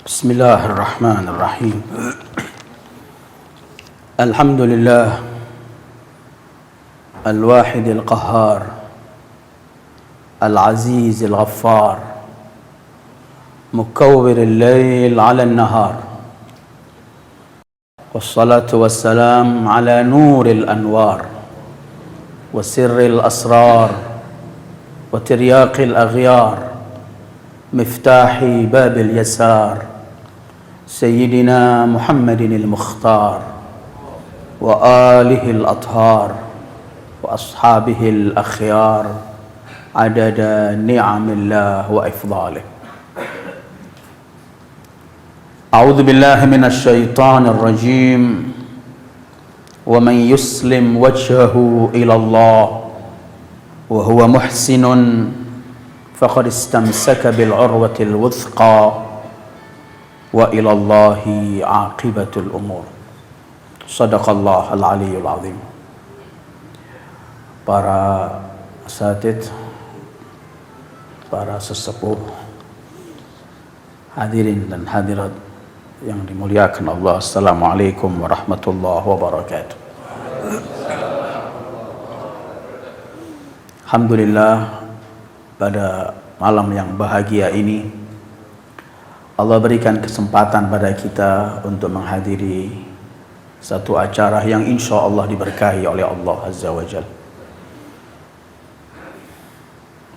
بسم الله الرحمن الرحيم. الحمد لله الواحد القهار العزيز الغفار مكور الليل على النهار، والصلاة والسلام على نور الأنوار وسر الأسرار وترياق الأغيار مفتاح باب اليسار سيدنا محمد المختار وآله الأطهار وأصحابه الأخيار عدد نعم الله وإفضاله. أعوذ بالله من الشيطان الرجيم. ومن يسلم وجهه إلى الله وهو محسن فقد استمسك بالعروة الوثقى وإلى الله عاقبة الأمور. صدق الله العلي العظيم. Para asatidz, para sesepuh, hadirin dan hadirat yang dimuliakan Allah, Assalamualaikum warahmatullahi wabarakatuh. Alhamdulillah, pada malam yang bahagia ini Allah berikan kesempatan pada kita untuk menghadiri satu acara yang insya Allah diberkahi oleh Allah Azza wa Jalla.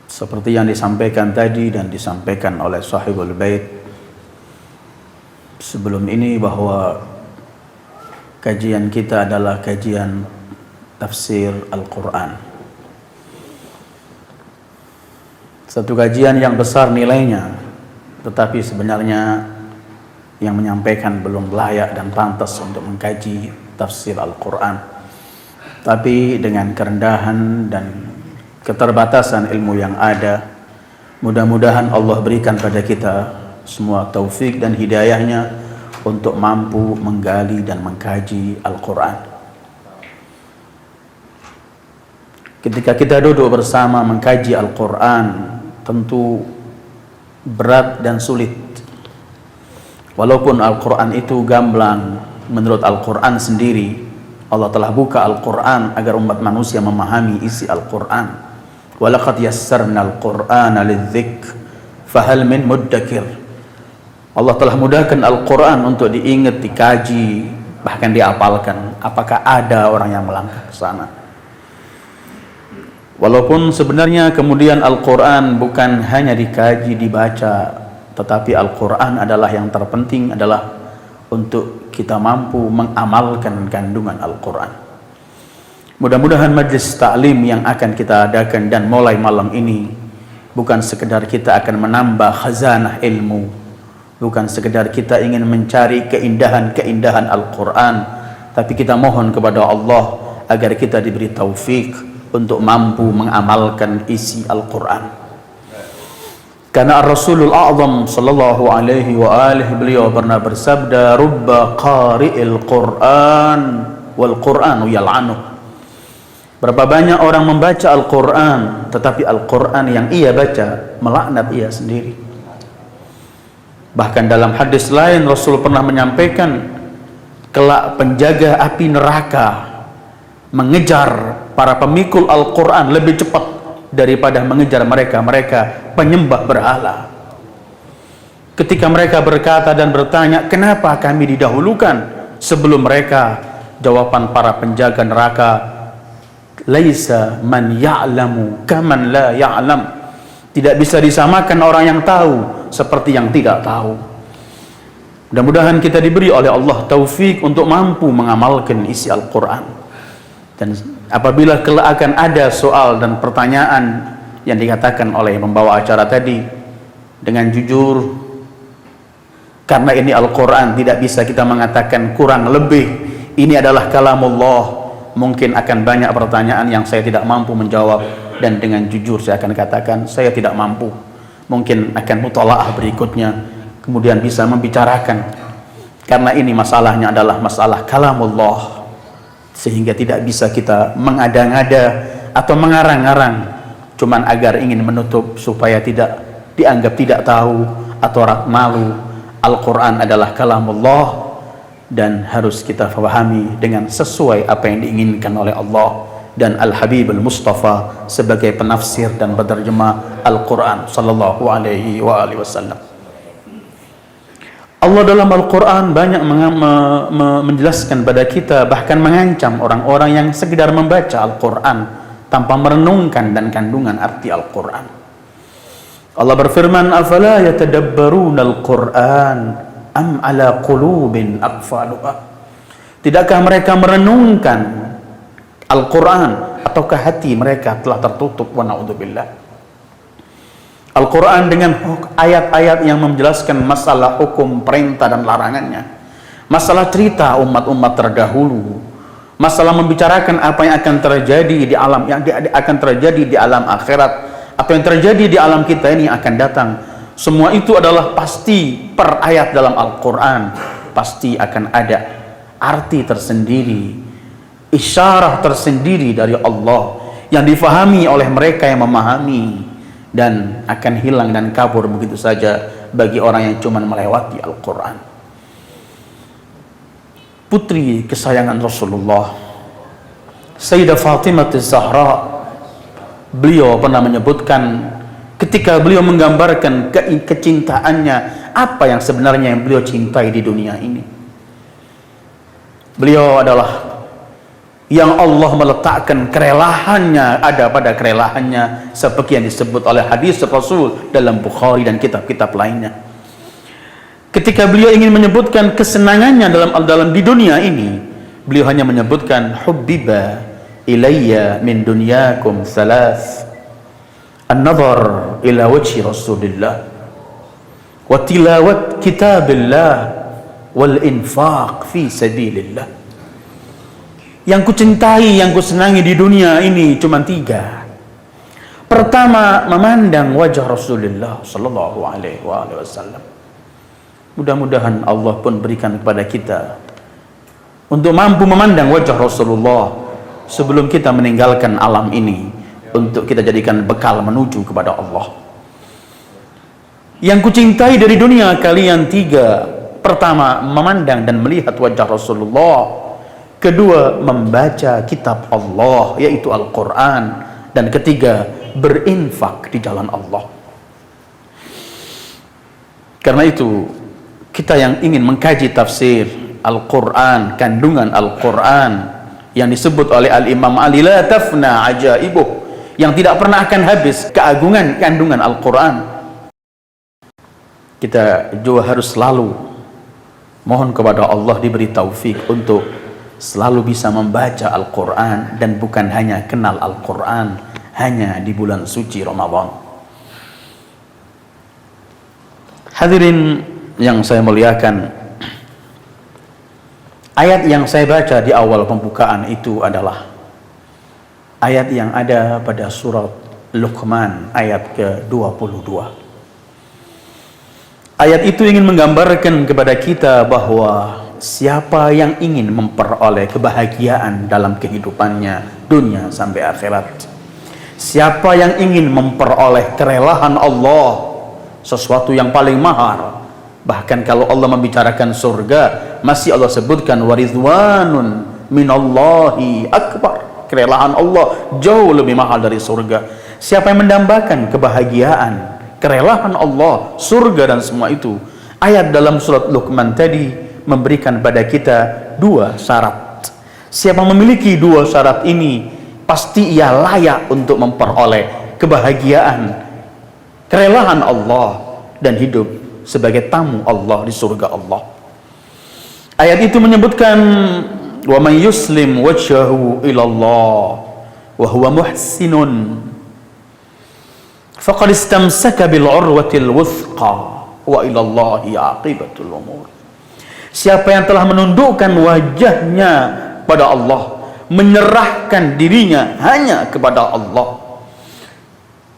Seperti yang disampaikan tadi dan disampaikan oleh Sahibul Bait sebelum ini, bahwa kajian kita adalah kajian tafsir Al-Quran. Satu kajian yang besar nilainya, tetapi sebenarnya yang menyampaikan belum layak dan pantas untuk mengkaji tafsir Al-Quran. Tapi dengan kerendahan dan keterbatasan ilmu yang ada, mudah-mudahan Allah berikan pada kita semua taufik dan hidayahnya untuk mampu menggali dan mengkaji Al-Quran. Ketika kita duduk bersama mengkaji Al-Quran, tentu berat dan sulit. Walaupun Al-Quran itu gamblang, menurut Al-Quran sendiri, Allah telah buka Al-Quran agar umat manusia memahami isi Al-Quran. Walaqad yassarna Al-Qur'ana lidzikr fahal min muddakir. Allah telah mudahkan Al-Quran untuk diingat, dikaji, bahkan diapalkan. Apakah ada orang yang melangkah ke sana? Walaupun sebenarnya kemudian Al-Quran bukan hanya dikaji, dibaca, tetapi Al-Quran adalah yang terpenting, adalah untuk kita mampu mengamalkan kandungan Al-Quran. Mudah-mudahan majlis ta'lim yang akan kita adakan dan mulai malam ini bukan sekedar kita akan menambah khazanah ilmu, bukan sekedar kita ingin mencari keindahan-keindahan Al-Quran, tapi kita mohon kepada Allah agar kita diberi taufik untuk mampu mengamalkan isi Al-Quran. Karena Rasulul A'zam sallallahu alaihi wa alihi, beliau pernah bersabda, rubba qari'il Qur'an wal Qur'anu yal'anuh. Berapa banyak orang membaca Al-Quran, tetapi Al-Quran yang ia baca melaknat ia sendiri. Bahkan dalam hadis lain Rasul pernah menyampaikan, kelak penjaga api neraka mengejar para pemikul Al-Quran lebih cepat daripada mengejar mereka penyembah berhala. Ketika mereka berkata dan bertanya, kenapa kami didahulukan sebelum mereka? Jawaban para penjaga neraka, laisa man ya'lamu kaman la ya'lam. Tidak bisa disamakan orang yang tahu seperti yang tidak tahu. Mudah-mudahan kita diberi oleh Allah taufik untuk mampu mengamalkan isi Al-Quran. Dan apabila kelak akan ada soal dan pertanyaan yang dikatakan oleh pembawa acara tadi, dengan jujur, karena ini Al-Quran, tidak bisa kita mengatakan kurang lebih ini adalah kalamullah. Mungkin akan banyak pertanyaan yang saya tidak mampu menjawab, dan dengan jujur saya akan katakan saya tidak mampu. Mungkin akan mutalaah berikutnya kemudian bisa membicarakan, karena ini masalahnya adalah masalah kalamullah, sehingga tidak bisa kita mengada-ngada atau mengarang-arang cuman agar ingin menutup supaya tidak dianggap tidak tahu atau malu Al-Quran adalah kalamullah dan harus kita pahami dengan sesuai apa yang diinginkan oleh Allah dan Al-Habib Al-Mustafa sebagai penafsir dan penerjemah Al-Quran sallallahu alaihi wasallam. Allah dalam Al-Quran banyak menjelaskan pada kita, bahkan mengancam orang-orang yang sekedar membaca Al-Quran tanpa merenungkan dan kandungan arti Al-Quran. Allah berfirman, afala yatadabbaruna al-Qur'an am ala qulubin aqfaluha. Tidakkah mereka merenungkan Al-Quran ataukah hati mereka telah tertutup? Wa na'udzubillah. Al-Quran dengan ayat-ayat yang menjelaskan masalah hukum, perintah dan larangannya, masalah cerita umat-umat terdahulu, masalah membicarakan apa yang akan terjadi di alam, yang akan terjadi di alam akhirat, apa yang terjadi di alam kita ini akan datang. Semua itu adalah pasti per ayat dalam Al-Quran pasti akan ada arti tersendiri, isyarah tersendiri dari Allah yang difahami oleh mereka yang memahami, dan akan hilang dan kabur begitu saja bagi orang yang cuma melewati Al-Quran. Putri kesayangan Rasulullah, Sayyidah Fatimah Az-Zahra, beliau pernah menyebutkan ketika beliau menggambarkan kecintaannya, apa yang sebenarnya yang beliau cintai di dunia ini. Beliau adalah yang Allah meletakkan kerelahannya, ada pada kerelahannya seperti yang disebut oleh hadis Rasul dalam Bukhari dan kitab-kitab lainnya. Ketika beliau ingin menyebutkan kesenangannya dalam di dunia ini, beliau hanya menyebutkan hubbiba ilayya min dunyakum thalath, an-nazar ila wajhi Rasulillah, wa tilawat kitabillah, wal infaq fi sabilillah. Yang kucintai, yang kusenangi di dunia ini cuma 3. Pertama, memandang wajah Rasulullah sallallahu alaihi wasallam. Mudah-mudahan Allah pun berikan kepada kita untuk mampu memandang wajah Rasulullah sebelum kita meninggalkan alam ini, untuk kita jadikan bekal menuju kepada Allah. Yang kucintai dari dunia kalian 3. Pertama, memandang dan melihat wajah Rasulullah. Kedua, membaca kitab Allah yaitu Al-Quran. Dan ketiga, berinfak di jalan Allah. Karena itu, kita yang ingin mengkaji tafsir Al-Quran, kandungan Al-Quran yang disebut oleh Al-Imam Ali, la tafna ajaibuh, yang tidak pernah akan habis keagungan kandungan Al-Quran, kita juga harus selalu mohon kepada Allah diberi taufik untuk selalu bisa membaca Al-Quran, dan bukan hanya kenal Al-Quran hanya di bulan suci Ramadan. Hadirin yang saya muliakan, ayat yang saya baca di awal pembukaan itu adalah ayat yang ada pada surat Luqman ayat ke-22. Ayat itu ingin menggambarkan kepada kita bahwa siapa yang ingin memperoleh kebahagiaan dalam kehidupannya dunia sampai akhirat, siapa yang ingin memperoleh kerelaan Allah, sesuatu yang paling mahal, bahkan kalau Allah membicarakan surga masih Allah sebutkan waridwanun minallahi akbar, kerelaan Allah jauh lebih mahal dari surga. Siapa yang mendambakan kebahagiaan, kerelaan Allah, surga dan semua itu, ayat dalam surat Luqman tadi memberikan pada kita 2 syarat. Siapa memiliki 2 syarat ini, pasti ia layak untuk memperoleh kebahagiaan, kerelaan Allah, dan hidup sebagai tamu Allah di surga Allah. Ayat itu menyebutkan wa man yuslim wajhahu ilallah wa huwa muhsinun faqad istamsaka bil urwatil wuthqa wa ilallahi aqibatul umur. Siapa yang telah menundukkan wajahnya pada Allah, menyerahkan dirinya hanya kepada Allah,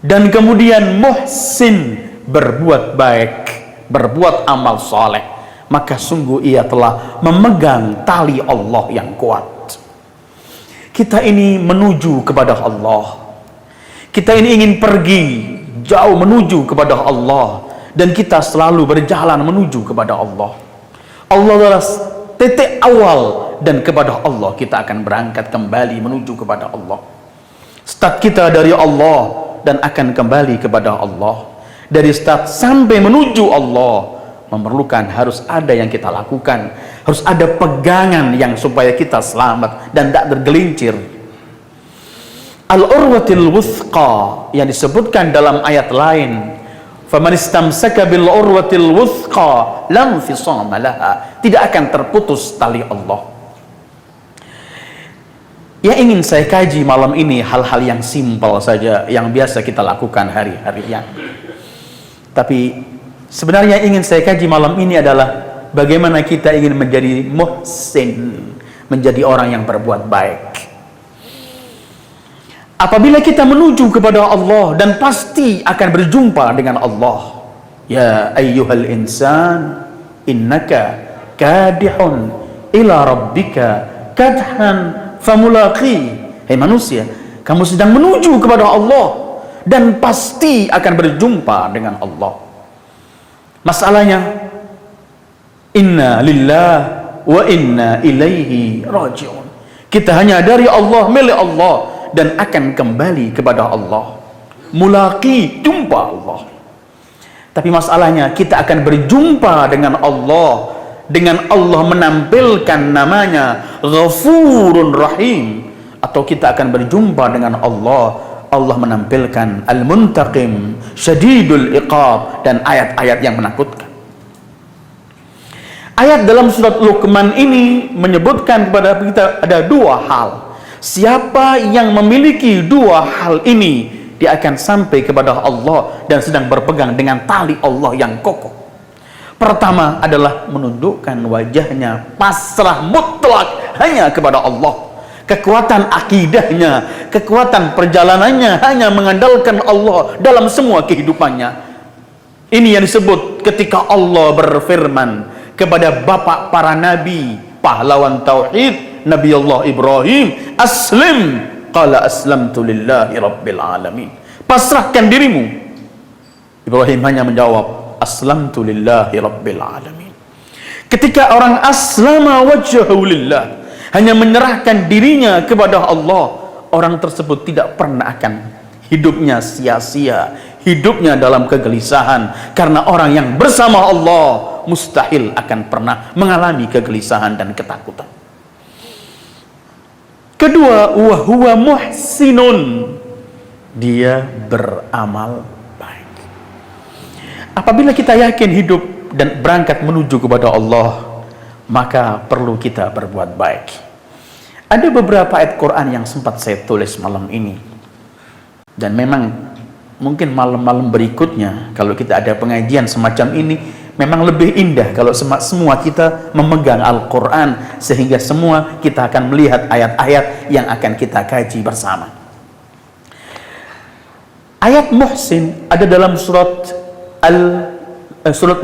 dan kemudian muhsin, berbuat baik, berbuat amal saleh, maka sungguh ia telah memegang tali Allah yang kuat. Kita ini menuju kepada Allah, kita ini ingin pergi jauh menuju kepada Allah, dan kita selalu berjalan menuju kepada Allah. Allah adalah titik awal, dan kepada Allah kita akan berangkat kembali menuju kepada Allah. Start kita dari Allah dan akan kembali kepada Allah. Dari start sampai menuju Allah memerlukan harus ada yang kita lakukan, harus ada pegangan yang supaya kita selamat dan tidak tergelincir. Al-urwatil wuthqa yang disebutkan dalam ayat lain, faman istamsaka bil urwatil wuthqa lam fisama laha, tidak akan terputus tali Allah. Yang ingin saya kaji malam ini hal-hal yang simpel saja, yang biasa kita lakukan hari-harian. Tapi sebenarnya yang ingin saya kaji malam ini adalah bagaimana kita ingin menjadi muhsin, menjadi orang yang berbuat baik. Apabila kita menuju kepada Allah dan pasti akan berjumpa dengan Allah. Ya ayyuhal insan innaka kadihun ila rabbika kadhan famulaqi. Hai manusia, kamu sedang menuju kepada Allah dan pasti akan berjumpa dengan Allah. Masalahnya, inna lillah wa inna ilaihi raji'un. Kita hanya dari Allah, milik Allah, dan akan kembali kepada Allah. Mulaqi, jumpa Allah. Tapi masalahnya, kita akan berjumpa dengan Allah, dengan Allah menampilkan namanya Ghafurun Rahim, atau kita akan berjumpa dengan Allah, Allah menampilkan Al-Muntaqim, Syadidul Iqab, dan ayat-ayat yang menakutkan. Ayat dalam surat Luqman ini menyebutkan kepada kita ada dua hal. Siapa yang memiliki dua hal ini, dia akan sampai kepada Allah dan sedang berpegang dengan tali Allah yang kokoh. Pertama adalah menundukkan wajahnya, pasrah mutlak hanya kepada Allah. Kekuatan akidahnya, kekuatan perjalanannya hanya mengandalkan Allah dalam semua kehidupannya. Ini yang disebut ketika Allah berfirman kepada bapak para nabi, pahlawan tauhid, Nabi Allah Ibrahim, aslim, qala aslamtu lillahi rabbil alamin. Pasrahkan dirimu. Ibrahim hanya menjawab, aslamtu lillahi rabbil alamin. Ketika orang aslama wajhahu lillah, hanya menyerahkan dirinya kepada Allah, orang tersebut tidak pernah akan hidupnya sia-sia, hidupnya dalam kegelisahan, karena orang yang bersama Allah mustahil akan pernah mengalami kegelisahan dan ketakutan. Kedua, wa huwa muhsinun, dia beramal baik. Apabila kita yakin hidup dan berangkat menuju kepada Allah, maka perlu kita berbuat baik. Ada beberapa ayat Quran yang sempat saya tulis malam ini, dan memang mungkin malam-malam berikutnya kalau kita ada pengajian semacam ini, memang lebih indah kalau semua kita memegang Al-Quran, sehingga semua kita akan melihat ayat-ayat yang akan kita kaji bersama. Ayat muhsin ada dalam surat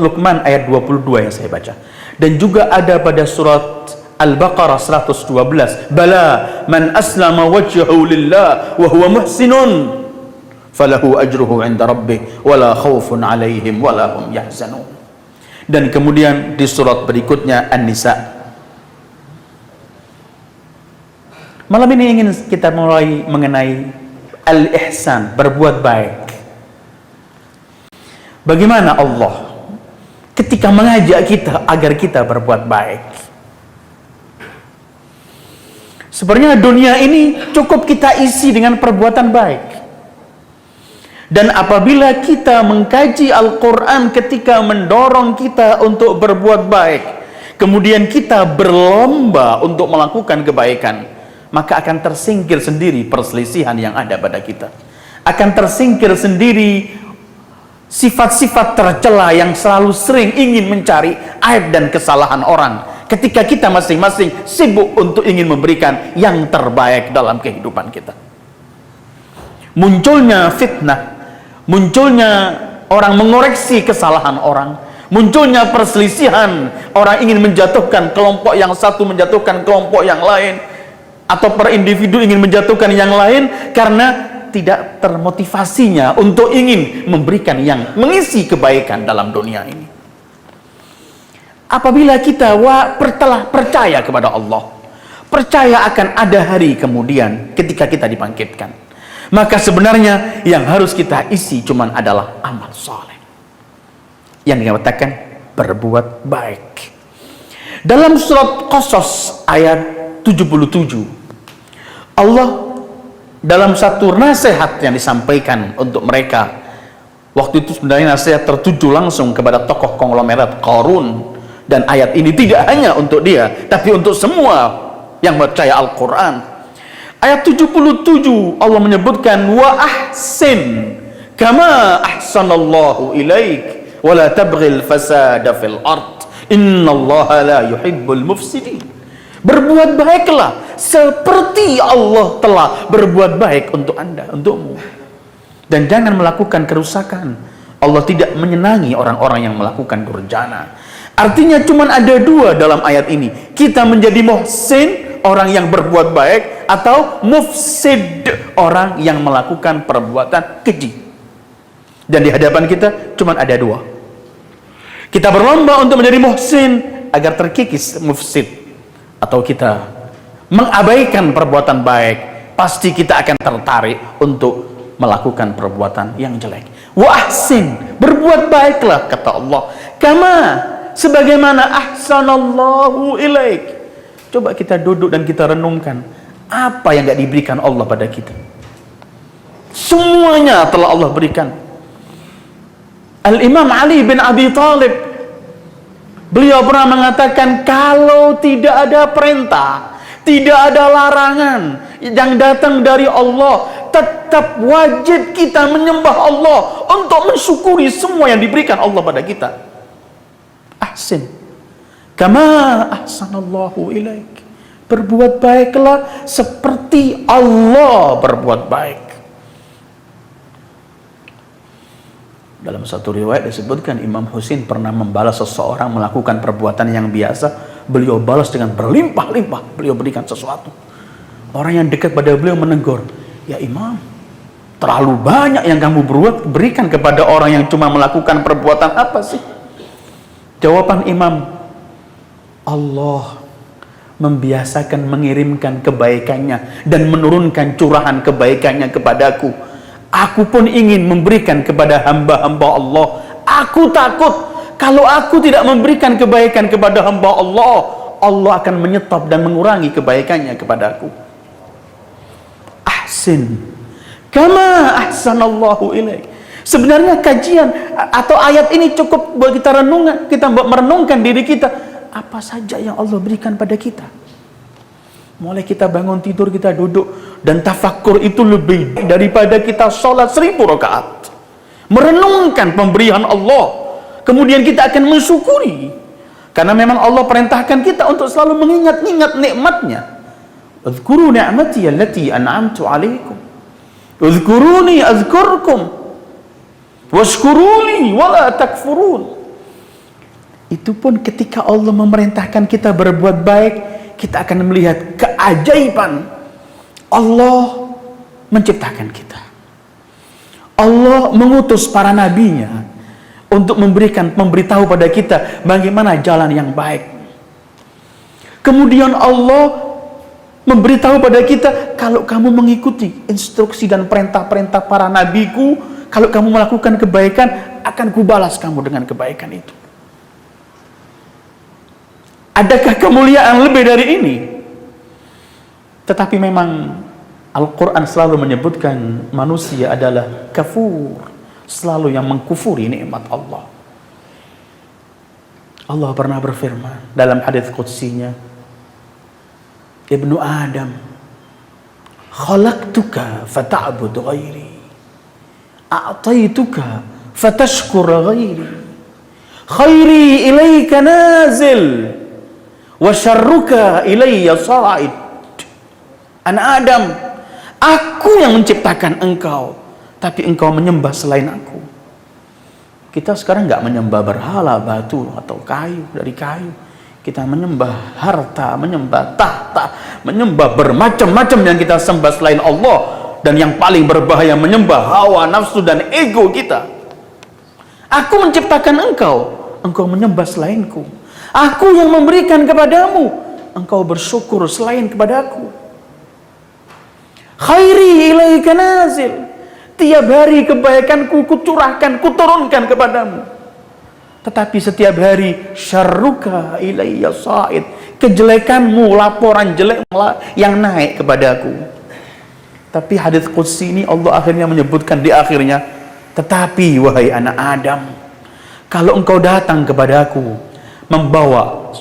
Luqman ayat 22 yang saya baca, dan juga ada pada surat Al-Baqarah 112. Bala man aslama wajhahu lillah wa huwa muhsinun falahu ajruhu 'inda rabbih wala khaufun 'alaihim wala hum yahzanun. Dan kemudian di surat berikutnya An-Nisa. Malam ini ingin kita mulai mengenai al-ihsan, berbuat baik. Bagaimana Allah ketika mengajak kita agar kita berbuat baik? Sebenarnya dunia ini cukup kita isi dengan perbuatan baik. Dan apabila kita mengkaji Al-Quran ketika mendorong kita untuk berbuat baik, kemudian kita berlomba untuk melakukan kebaikan, maka akan tersingkir sendiri perselisihan yang ada pada kita. Akan tersingkir sendiri sifat-sifat tercela yang selalu sering ingin mencari aib dan kesalahan orang, ketika kita masing-masing sibuk untuk ingin memberikan yang terbaik dalam kehidupan kita. Munculnya fitnah, munculnya orang mengoreksi kesalahan orang, munculnya perselisihan, orang ingin menjatuhkan kelompok yang satu, menjatuhkan kelompok yang lain, atau per individu ingin menjatuhkan yang lain, karena tidak termotivasinya untuk ingin memberikan yang mengisi kebaikan dalam dunia ini. Apabila kita telah percaya kepada Allah, percaya akan ada hari kemudian ketika kita dibangkitkan, maka sebenarnya yang harus kita isi cuman adalah amal soleh yang dikatakan berbuat baik. Dalam surat Qasas ayat 77, Allah dalam satu nasihat yang disampaikan untuk mereka, waktu itu sebenarnya nasihat tertuju langsung kepada tokoh konglomerat Qarun, dan ayat ini tidak hanya untuk dia tapi untuk semua yang percaya Al-Quran. Ayat 77 Allah menyebutkan, wa ahsin kama ahsanallahu ilaik wa la tabghil fasada fil ard innallaha la yuhibbul mufsidin. Berbuat baiklah seperti Allah telah berbuat baik untuk Anda, untukmu, dan jangan melakukan kerusakan. Allah tidak menyenangi orang-orang yang melakukan durjana. Artinya cuma ada dua dalam ayat ini. Kita menjadi muhsin, orang yang berbuat baik, atau mufsid, orang yang melakukan perbuatan keji. Dan di hadapan kita cuma ada dua. Kita berlomba untuk menjadi muhsin agar terkikis mufsid, atau kita mengabaikan perbuatan baik, pasti kita akan tertarik untuk melakukan perbuatan yang jelek. Wa ahsin, berbuat baiklah, kata Allah, kama, sebagaimana ahsanallahu ilaik. Coba kita duduk dan kita renungkan, apa yang gak diberikan Allah pada kita? Semuanya telah Allah berikan. Al-Imam Ali bin Abi Thalib, beliau pernah mengatakan, kalau tidak ada perintah, tidak ada larangan yang datang dari Allah, tetap wajib kita menyembah Allah untuk mensyukuri semua yang diberikan Allah pada kita. Ahsin kama ahsanallahu ilaik, berbuat baiklah seperti Allah berbuat baik. Dalam satu riwayat disebutkan, Imam Husain pernah membalas seseorang melakukan perbuatan yang biasa, beliau balas dengan berlimpah-limpah, beliau berikan sesuatu. Orang yang dekat pada beliau menegur, ya Imam, terlalu banyak yang kamu berikan kepada orang yang cuma melakukan perbuatan apa sih? Jawaban Imam, Allah membiasakan mengirimkan kebaikannya dan menurunkan curahan kebaikannya kepadaku. Aku pun ingin memberikan kepada hamba-hamba Allah. Aku takut kalau aku tidak memberikan kebaikan kepada hamba Allah, Allah akan menyetop dan mengurangi kebaikannya kepadaku. Ahsin kama ahsanallahu ilaik. Sebenarnya kajian atau ayat ini cukup buat kita renungan, kita merenungkan diri kita, apa saja yang Allah berikan pada kita. Mulai kita bangun tidur, kita duduk dan tafakkur itu lebih daripada kita sholat 1000 rakaat. Merenungkan pemberian Allah, kemudian kita akan mensyukuri, karena memang Allah perintahkan kita untuk selalu mengingat-ingat nikmatnya. Uzkuru ni'mati allati an'amtu 'alaikum, uzkuruni azkurkum, washkuruli wala takfurun. Itu pun ketika Allah memerintahkan kita berbuat baik, kita akan melihat keajaiban Allah menciptakan kita. Allah mengutus para nabinya untuk memberitahu pada kita bagaimana jalan yang baik. Kemudian Allah memberitahu pada kita, kalau kamu mengikuti instruksi dan perintah-perintah para nabiku, kalau kamu melakukan kebaikan, akan kubalas kamu dengan kebaikan itu. Adakah kemuliaan lebih dari ini? Tetapi memang Al-Quran selalu menyebutkan manusia adalah kafur, selalu yang mengkufuri nikmat Allah. Allah pernah berfirman dalam hadits qudsinya, Ibnu Adam, khalaqtuka fata'bud ghairi, a'taituka fatashkur ghairi, khairi ilaika nazil, wa syarruka ilayya sa'id. Anak Adam, aku yang menciptakan engkau, tapi engkau menyembah selain aku. Kita sekarang nggak menyembah berhala, batu atau kayu, dari kayu. Kita menyembah harta, menyembah tahta, menyembah bermacam-macam yang kita sembah selain Allah. dan yang paling berbahaya menyembah hawa nafsu dan ego kita. Aku menciptakan engkau, engkau menyembah selainku. Aku yang memberikan kepadamu, engkau bersyukur selain kepadaku. Khairi ilaika nazil, tiap hari kebaikanku kucurahkan, kuturunkan kepadamu. Tetapi setiap hari syarruka ilayya sa'id, kejelekanmu, laporan jelek yang naik kepadaku. Tapi hadits qudsi ini Allah akhirnya menyebutkan di akhirnya, tetapi wahai anak Adam, kalau engkau datang kepadaku membawa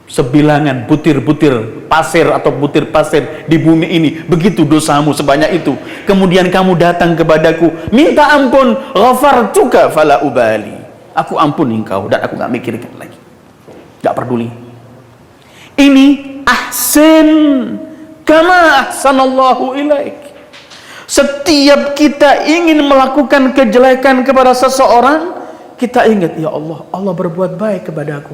sebilangan butir-butir pasir atau butir pasir di bumi ini, begitu dosamu sebanyak itu, kemudian kamu datang kepadaku minta ampun, ghafartuka fala ubali, aku ampuni engkau dan aku gak mikirkan lagi, gak peduli. Ini ahsin kama ahsanallahu ilaik. Setiap kita ingin melakukan kejelekan kepada seseorang, kita ingat, ya Allah, Allah berbuat baik kepada aku.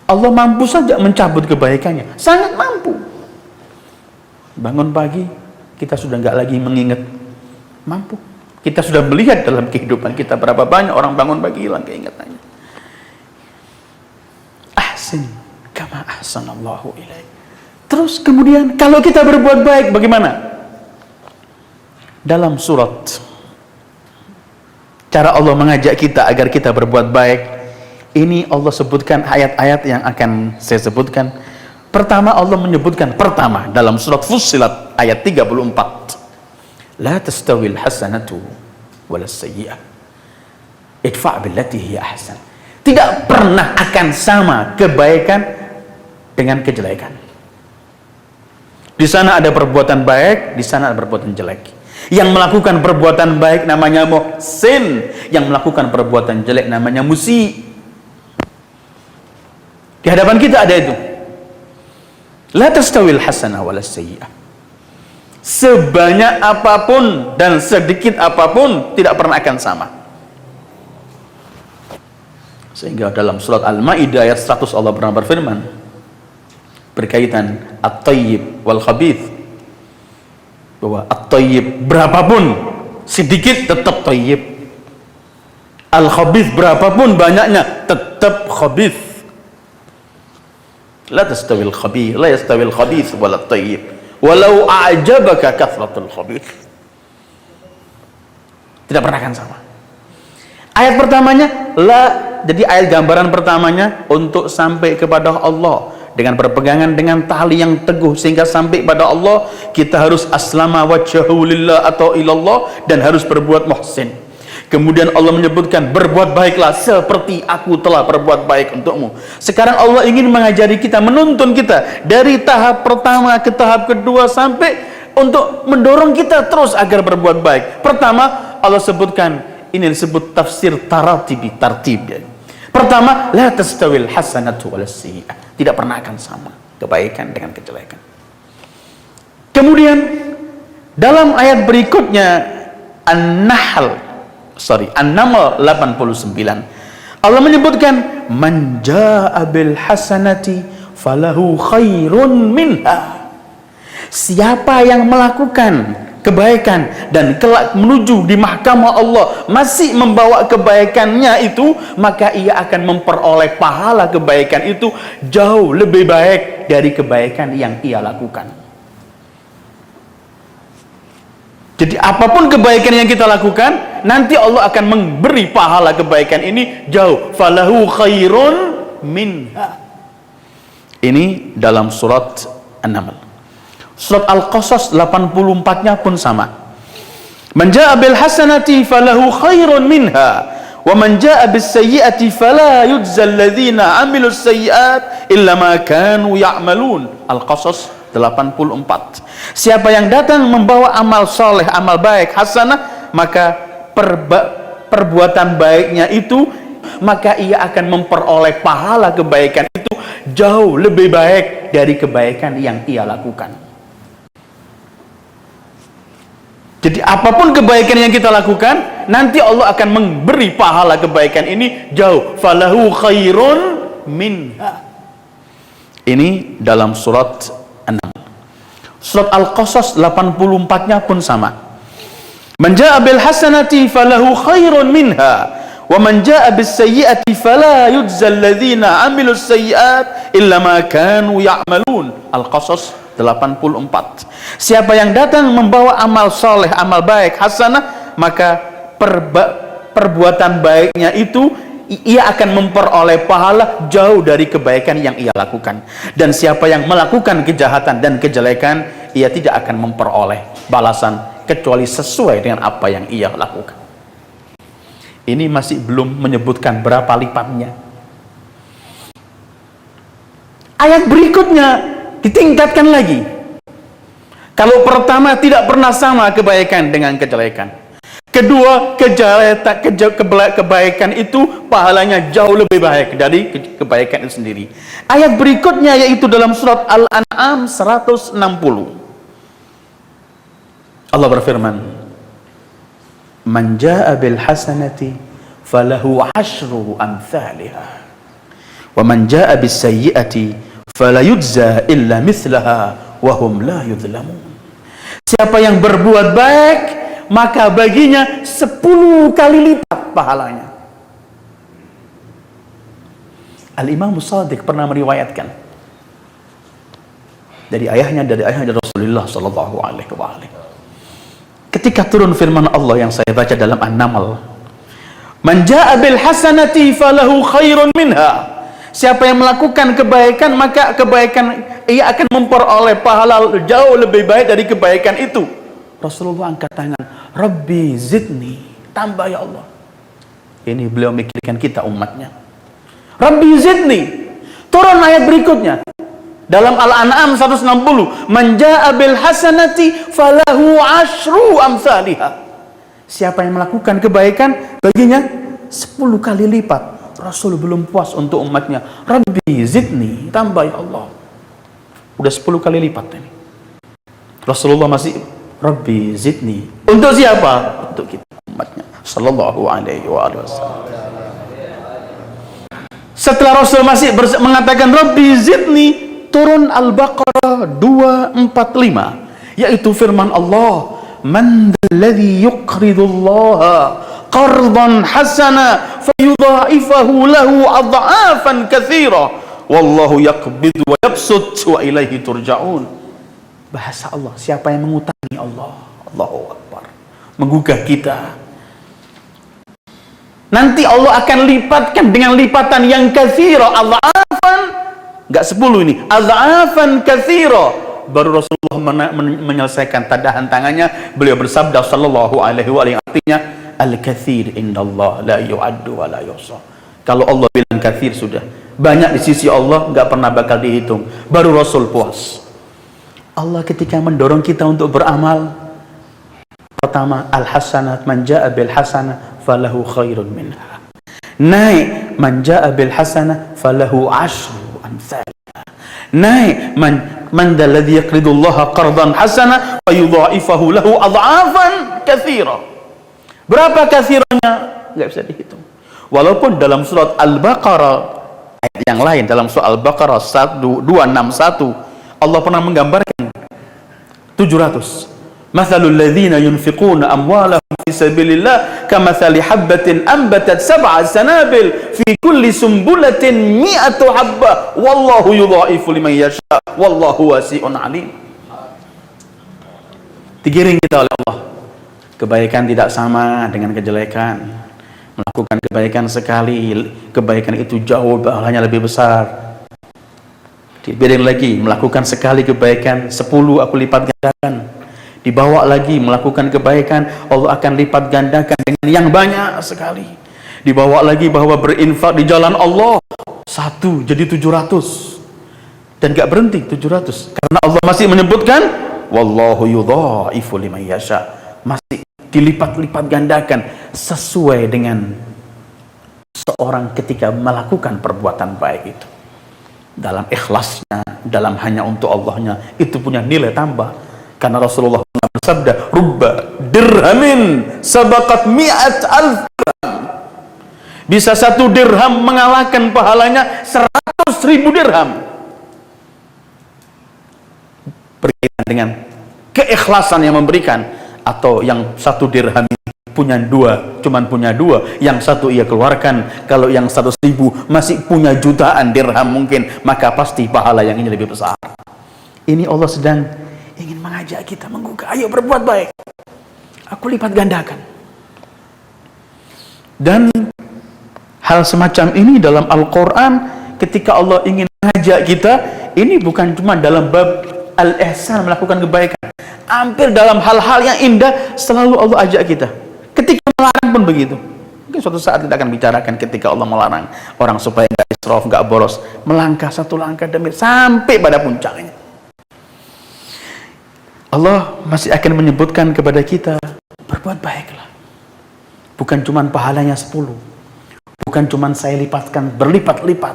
Allah mampu saja mencabut kebaikannya, sangat mampu. Bangun pagi, kita sudah nggak lagi mengingat, mampu. Kita sudah melihat dalam kehidupan kita berapa banyak orang bangun pagi hilang keingatannya. Ahsin kama ahsanallahu ilaik. Terus kemudian kalau kita berbuat baik bagaimana? Dalam surat, cara Allah mengajak kita agar kita berbuat baik, ini Allah sebutkan ayat-ayat yang akan saya sebutkan. Pertama Allah menyebutkan, pertama dalam surat Fussilat ayat 34, la tastawil hasanatu walas sayyi'ah idfa' billati hiya ahsan. Tidak pernah akan sama kebaikan dengan kejelekan. Di sana ada perbuatan baik, di sana ada perbuatan jelek. Yang melakukan perbuatan baik namanya muhsin, yang melakukan perbuatan jelek namanya musi. Di hadapan kita ada itu. La tastawil hasanah walas sayyi'ah. Sebanyak apapun dan sedikit apapun tidak pernah akan sama. Sehingga dalam surat Al-Maidah ayat 100 Allah pernah berfirman berkaitan at-tayyib wal khabith, bahwa at-tayyib berapapun sedikit tetap tayyib, al-khabith berapapun banyaknya tetap khabith. La tastawil khabith, la yastawil khabith wal tayyib walau a'jabaka kathratul khabith. Tidak pernah akan sama. Ayat pertamanya la, jadi ayat gambaran pertamanya untuk sampai kepada Allah dengan berpegangan dengan tali yang teguh sehingga sampai pada Allah, kita harus aslama wajhahu lillah atau ilallah dan harus berbuat muhsin. Kemudian Allah menyebutkan berbuat baiklah seperti aku telah berbuat baik untukmu. Sekarang Allah ingin mengajari kita, menuntun kita dari tahap pertama ke tahap kedua sampai untuk mendorong kita terus agar berbuat baik. Pertama Allah sebutkan, ini disebut tafsir taratibi, tartib ya. Pertama, la tastawil hasanatu walas sayyi'ah. Tidak pernah akan sama kebaikan dengan kejelekan. Kemudian dalam ayat berikutnya An-Naml 89 Allah menyebutkan man jaa'a bil hasanati falahu khairun minha. Siapa yang melakukan kebaikan dan kelak menuju di mahkamah Allah masih membawa kebaikannya itu, maka ia akan memperoleh pahala kebaikan itu jauh lebih baik dari kebaikan yang ia lakukan. Jadi apapun kebaikan yang kita lakukan, nanti Allah akan memberi pahala kebaikan ini jauh, falahu khairun minha. Ini dalam surat An-Naml. Surat Al-Qasas 84-nya pun sama. Man jaa'a bil hasanati falahu khairun minha wa man jaa'a bis sayyi'ati fala yujzal ladzina 'amilus sayyi'at illa ma kanu ya'malun. Al-Qasas 84. Siapa yang datang membawa amal soleh, amal baik, hasanah, maka perbuatan baiknya itu, maka ia akan memperoleh pahala kebaikan itu jauh lebih baik dari kebaikan yang ia lakukan. Jadi apapun kebaikan yang kita lakukan, nanti Allah akan memberi pahala kebaikan ini jauh, falahu khairun minha. Ini dalam surat An-Naml. Surat Al-Qasas 84-nya pun sama. Man jaa'a bil hasanati falahu khairun minha wa man jaa'a bis sayyi'ati fala yujzal ladzina 'amilus sayyi'at illa ma kanu ya'malun. Al-Qasas 84. Siapa yang datang membawa amal soleh, amal baik, hasanah, maka perbuatan baiknya itu ia akan memperoleh pahala jauh dari kebaikan yang ia lakukan. Dan siapa yang melakukan kejahatan dan kejelekan, ia tidak akan memperoleh balasan kecuali sesuai dengan apa yang ia lakukan. Ini masih belum menyebutkan berapa lipatnya. Ayat berikutnya ditingkatkan lagi. Kalau pertama tidak pernah sama kebaikan dengan kejelekan. Kedua, kebaikan itu pahalanya jauh lebih baik dari kebaikan itu sendiri. Ayat berikutnya yaitu dalam surat Al-An'am 160. Allah berfirman, "Man jaa'a bil hasanati falahu 'asyru amsalihha wa man jaa'a bis sayyi'ati fala yujza illa mithlaha wa hum la yudhlamun." Siapa yang berbuat baik, maka baginya 10 kali lipat pahalanya. Al-Imam Shadiq pernah meriwayatkan dari ayahnya Rasulullah sallallahu alaihi wasallam. Ketika turun firman Allah yang saya baca dalam An-Naml, "Man jaa'a bil hasanati falahu khairun minha." Siapa yang melakukan kebaikan, maka kebaikan ia akan memperoleh pahala jauh lebih baik dari kebaikan itu. Rasulullah angkat tangan, "Rabbi zidni," tambah ya Allah. Ini beliau mikirkan kita umatnya. Rabbi zidni. Turun ayat berikutnya dalam Al-An'am 160, "Man jaa'a bil hasanati falahu 'asyru amsalihha." Siapa yang melakukan kebaikan, baginya 10 kali lipat. Rasul belum puas untuk umatnya. Rabbi zidni, tambah ya Allah. Udah 10 kali lipat ini. Rasulullah masih Rabbi zidni. Untuk siapa? Untuk kita umatnya sallallahu alaihi wasallam. Setelah Rasul masih mengatakan Rabbi zidni, turun Al-Baqarah 245, yaitu firman Allah, "Man dzalladzi yuqridullaha qardan hasana fayudha'ifahu lahu adha'afan katsira wallahu yaqbidu wa yabsut wa ilaihi turja'un." Bahasa Allah, siapa yang mengutangi Allah, Allahu Akbar, menggugah kita, nanti Allah akan lipatkan dengan lipatan yang katsira, adha'afan, enggak 10 ini, adha'afan katsira. Baru Rasulullah menyelesaikan tadahan tangannya, beliau bersabda sallallahu alaihi wasallam, artinya al-katsir indallah la yu'addu wa la yuhsa. Kalau Allah bilang katsir, sudah banyak di sisi Allah, enggak pernah bakal dihitung. Baru Rasul puas. Allah ketika mendorong kita untuk beramal, pertama al-hasanat, man jaa'a bil hasanah falahu khairun minha. Naik, man jaa'a bil hasanah falahu 'asyru amsalha. Naik, man dzalladzi yaqridullaha qardan hasana fayudha'ifahu lahu adha'afan katsira. Berapa katsiranya? Enggak bisa dihitung. Walaupun dalam surat Al-Baqarah ayat yang lain, dalam surat Al-Baqarah 261, Allah pernah menggambarkan 700. Mathalul ladzina yunfiquna amwalahum fi sabilillah kamathali habbatin anbatat sab'a sanabil fi kulli sumbulatin mi'atu habbah wallahu yudha'ifu liman yasha wallahu wasi'un alim. Digiring kita oleh Allah. Kebaikan tidak sama dengan kejelekan. Melakukan kebaikan sekali, kebaikan itu jauh pahalanya lebih besar. Dibiarin lagi, melakukan sekali kebaikan 10 aku lipat gandakan. Dibawa lagi, melakukan kebaikan, Allah akan lipat gandakan dengan yang banyak sekali. Dibawa lagi bahwa berinfak di jalan Allah 1 jadi 700. Dan gak berhenti 700, karena Allah masih menyebutkan wallahu yudha'ifu liman yasha, masih dilipat-lipat gandakan sesuai dengan seorang ketika melakukan perbuatan baik itu. Dalam ikhlasnya, dalam hanya untuk Allahnya, itu punya nilai tambah. Karena Rasulullah bersabda, "Rubba dirhamin sabaqat mi'at alf dirham." Bisa 1 dirham mengalahkan pahalanya 100.000 dirham. berkaitan dengan keikhlasan yang memberikan, atau yang satu dirham punya dua, cuman punya dua, yang satu ia keluarkan, kalau yang 100.000 masih punya jutaan dirham mungkin, maka pasti pahala yang ini lebih besar. Ini Allah sedang ingin mengajak kita, menggugah, ayo berbuat baik, aku lipat gandakan. Dan hal semacam ini dalam Al-Quran, ketika Allah ingin mengajak kita, ini bukan cuma dalam bab al-ihsan, melakukan kebaikan, hampir dalam hal-hal yang indah selalu Allah ajak kita. Ketika melarang pun begitu. Mungkin suatu saat kita akan bicarakan ketika Allah melarang orang supaya nggak israf, nggak boros, melangkah satu langkah demi sampai pada puncaknya. Allah masih akan menyebutkan kepada kita, berbuat baiklah. Bukan cuma pahalanya 10, bukan cuma saya lipatkan berlipat-lipat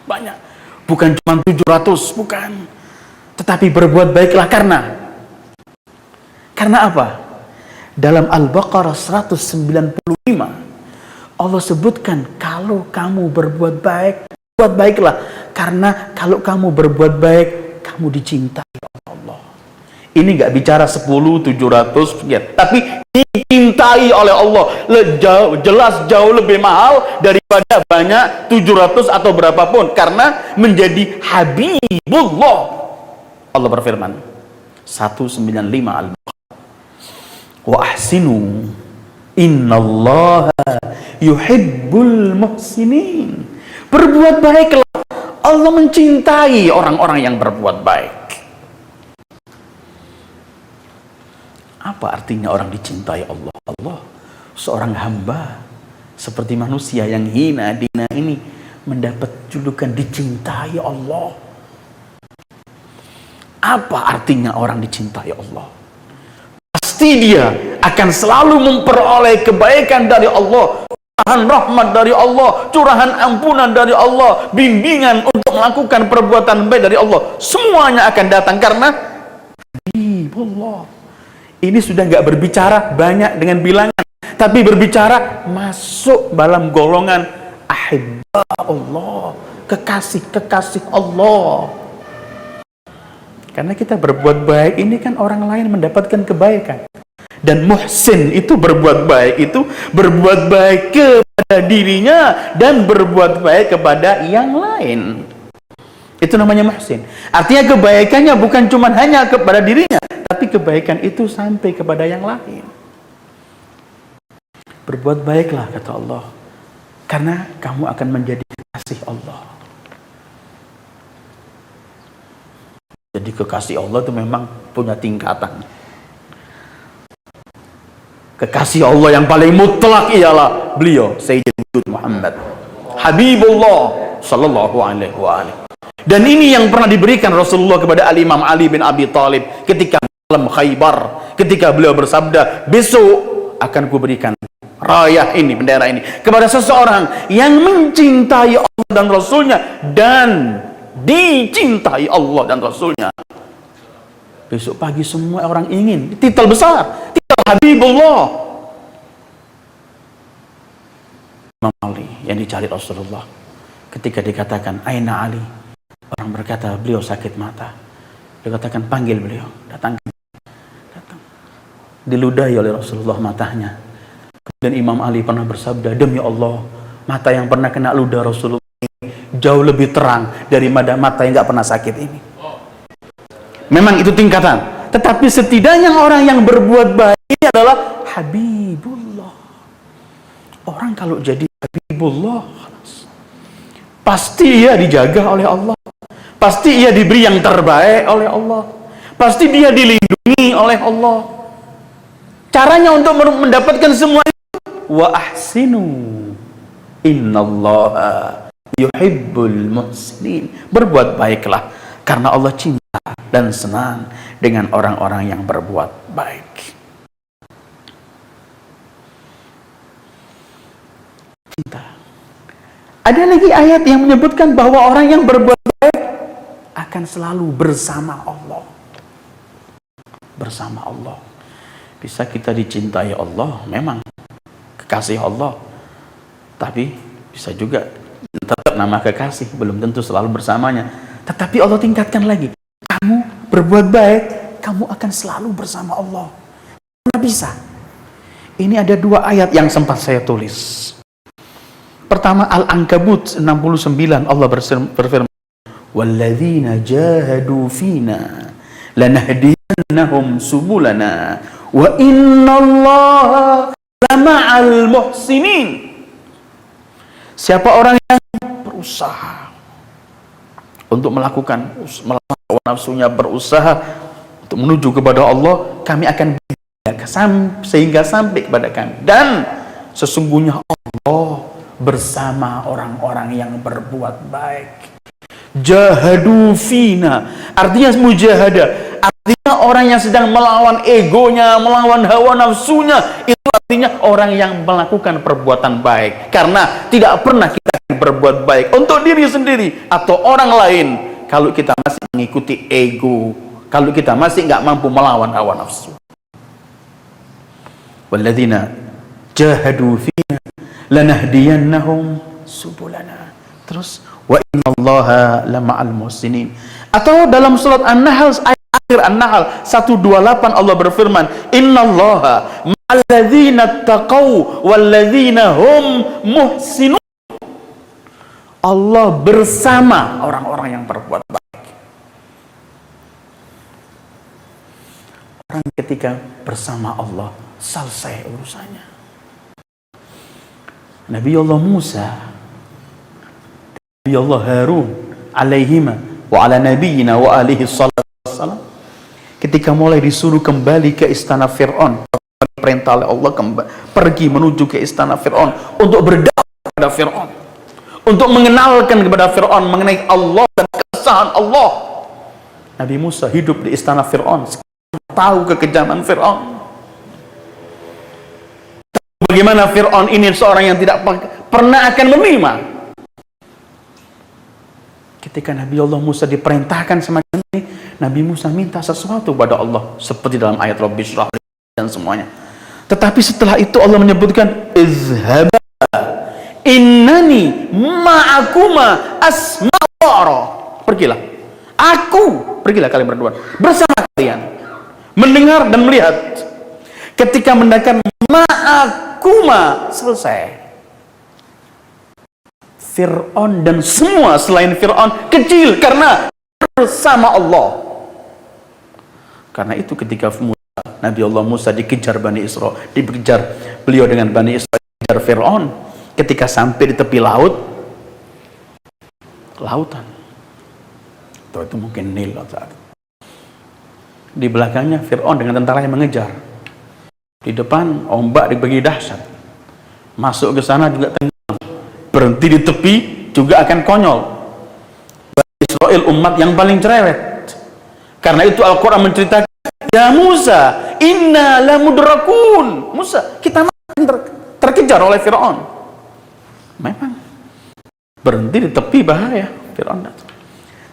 banyak, bukan cuma 700, bukan, tetapi berbuat baiklah. Karena apa? Dalam Al-Baqarah 195 Allah sebutkan, kalau kamu berbuat baik, buat baiklah, karena kalau kamu berbuat baik, kamu dicintai oleh Allah. Ini nggak bicara 10, 700 ya, tapi dicintai oleh Allah. Jelas jauh lebih mahal daripada banyak 700 atau berapapun, karena menjadi Habibullah. Allah berfirman 195 Al-Baqarah, wa ahsinu innallaha yuhibbul muhsinin. Berbuat baiklah, Allah mencintai orang-orang yang berbuat baik. Apa artinya orang dicintai Allah? Allah, seorang hamba seperti manusia yang hina dina ini, mendapat julukan dicintai Allah. Apa artinya orang dicintai Allah? Pasti dia akan selalu memperoleh kebaikan dari Allah, curahan rahmat dari Allah, curahan ampunan dari Allah, bimbingan untuk melakukan perbuatan baik dari Allah. Semuanya akan datang karena Habibullah. Ini sudah nggak berbicara banyak dengan bilangan, tapi berbicara masuk dalam golongan ahibba Allah, kekasih-kekasih Allah. Karena kita berbuat baik ini kan orang lain mendapatkan kebaikan. Dan muhsin itu berbuat baik, itu berbuat baik kepada dirinya dan berbuat baik kepada yang lain. Itu namanya muhsin. Artinya kebaikannya bukan cuma hanya kepada dirinya, tapi kebaikan itu sampai kepada yang lain. Berbuat baiklah, kata Allah, karena kamu akan menjadi kekasih Allah. Jadi kekasih Allah itu memang punya tingkatan. Kekasih Allah yang paling mutlak ialah beliau Sayyidina Muhammad Habibullah sallallahu alaihi wa alihi. Dan ini yang pernah diberikan Rasulullah kepada Al-Imam Ali bin Abi Thalib ketika malam Khaybar, ketika beliau bersabda, besok akan kuberikan rayah ini, bendera ini kepada seseorang yang mencintai Allah dan Rasulnya dan dicintai Allah dan Rasulnya. Besok pagi semua orang ingin titel besar, titel Habibullah. Imam Ali yang dicari Rasulullah ketika dikatakan Aina Ali, orang berkata beliau sakit mata. Dia katakan panggil beliau, datang. Diludahi oleh Rasulullah matanya. Dan Imam Ali pernah bersabda, demi Allah, mata yang pernah kena ludah Rasulullah jauh lebih terang daripada mata yang gak pernah sakit ini. Memang itu tingkatan, tetapi setidaknya orang yang berbuat baik ini adalah Habibullah. Orang kalau jadi Habibullah, pasti ia dijaga oleh Allah, pasti ia diberi yang terbaik oleh Allah, pasti dia dilindungi oleh Allah. Caranya untuk mendapatkan semua itu, wa ahsinu innallaha yuhibbul muhsinin. Berbuat baiklah karena Allah cinta dan senang dengan orang-orang yang berbuat baik. Cinta. Ada lagi ayat yang menyebutkan bahwa orang yang berbuat baik akan selalu bersama Allah. Bersama Allah. Bisa kita dicintai Allah, memang kekasih Allah, tapi bisa juga tetap nama kekasih, belum tentu selalu bersamanya. Tetapi Allah tingkatkan lagi, kamu berbuat baik, kamu akan selalu bersama Allah. Mana bisa? Ini ada 2 ayat yang sempat saya tulis. Pertama, Al-Ankabut 69, Allah berfirman, "Walladzina jahadu fina lanahdiyannahum subulana wa innallaha lama'al muhsinin." Siapa orang yang berusaha untuk melakukan nafsunya, berusaha untuk menuju kepada Allah, kami akan sehingga sampai kepada kami. Dan sesungguhnya Allah bersama orang-orang yang berbuat baik. Jahadu fina, artinya mujahadah, artinya orang yang sedang melawan egonya, melawan hawa nafsunya, itu artinya orang yang melakukan perbuatan baik. Karena tidak pernah kita berbuat baik untuk diri sendiri atau orang lain kalau kita masih mengikuti ego, kalau kita masih nggak mampu melawan hawa nafsu. Walladzina jahadu fina lanahdiyannahum subulana. Terus wa innallaha lama'al muhsinin. Atau dalam surat An-Nahl, ayat akhir An-Nahl 128, Allah berfirman, innallaha ma'alladzina taqaw walladzina hum muhsinun. Allah bersama orang-orang yang berbuat baik. Orang ketika bersama Allah, selesai urusannya. Nabi Allah Musa, Nabi Allah Harun alaihima wa ala nabiyina wa alihi salatu wassalam, ketika mulai disuruh kembali ke istana Fir'aun, perintah oleh Allah pergi menuju ke istana Fir'aun untuk berdakwah kepada Fir'aun, untuk mengenalkan kepada Fir'aun mengenai Allah dan kebesaran Allah. Nabi Musa hidup di istana Fir'aun, tahu kekejaman Fir'aun, bagaimana Fir'aun ini seorang yang tidak pernah akan menerima. Ketika Nabi Allah Musa diperintahkan semacam ini, Nabi Musa minta sesuatu pada Allah seperti dalam ayat Rabbi syrah li dan semuanya. Tetapi setelah itu Allah menyebutkan, izhaba innani ma'akuma asma'ara. Pergilah kalian berdua bersama kalian, mendengar dan melihat. Ketika mendengarkan ma'akuma, selesai. Fir'aun dan semua selain Fir'aun kecil karena bersama Allah. Karena itu ketika Nabi Allah Musa dikejar Bani Israel, dikejar beliau dengan Bani Israel, dikejar Fir'aun, ketika sampai di tepi lautan, atau itu mungkin Nil saat itu, di belakangnya Fir'aun dengan tentaranya mengejar, di depan ombak dibagi dahsyat, masuk ke sana juga tenggelam, berhenti di tepi juga akan konyol. Bani Israel umat yang paling cerewet. Karena itu Al-Quran menceritakan, ya Musa inna lamudrakun, Musa kita akan terkejar oleh Fir'aun. Memang berhenti di tepi bahaya Fir'aun.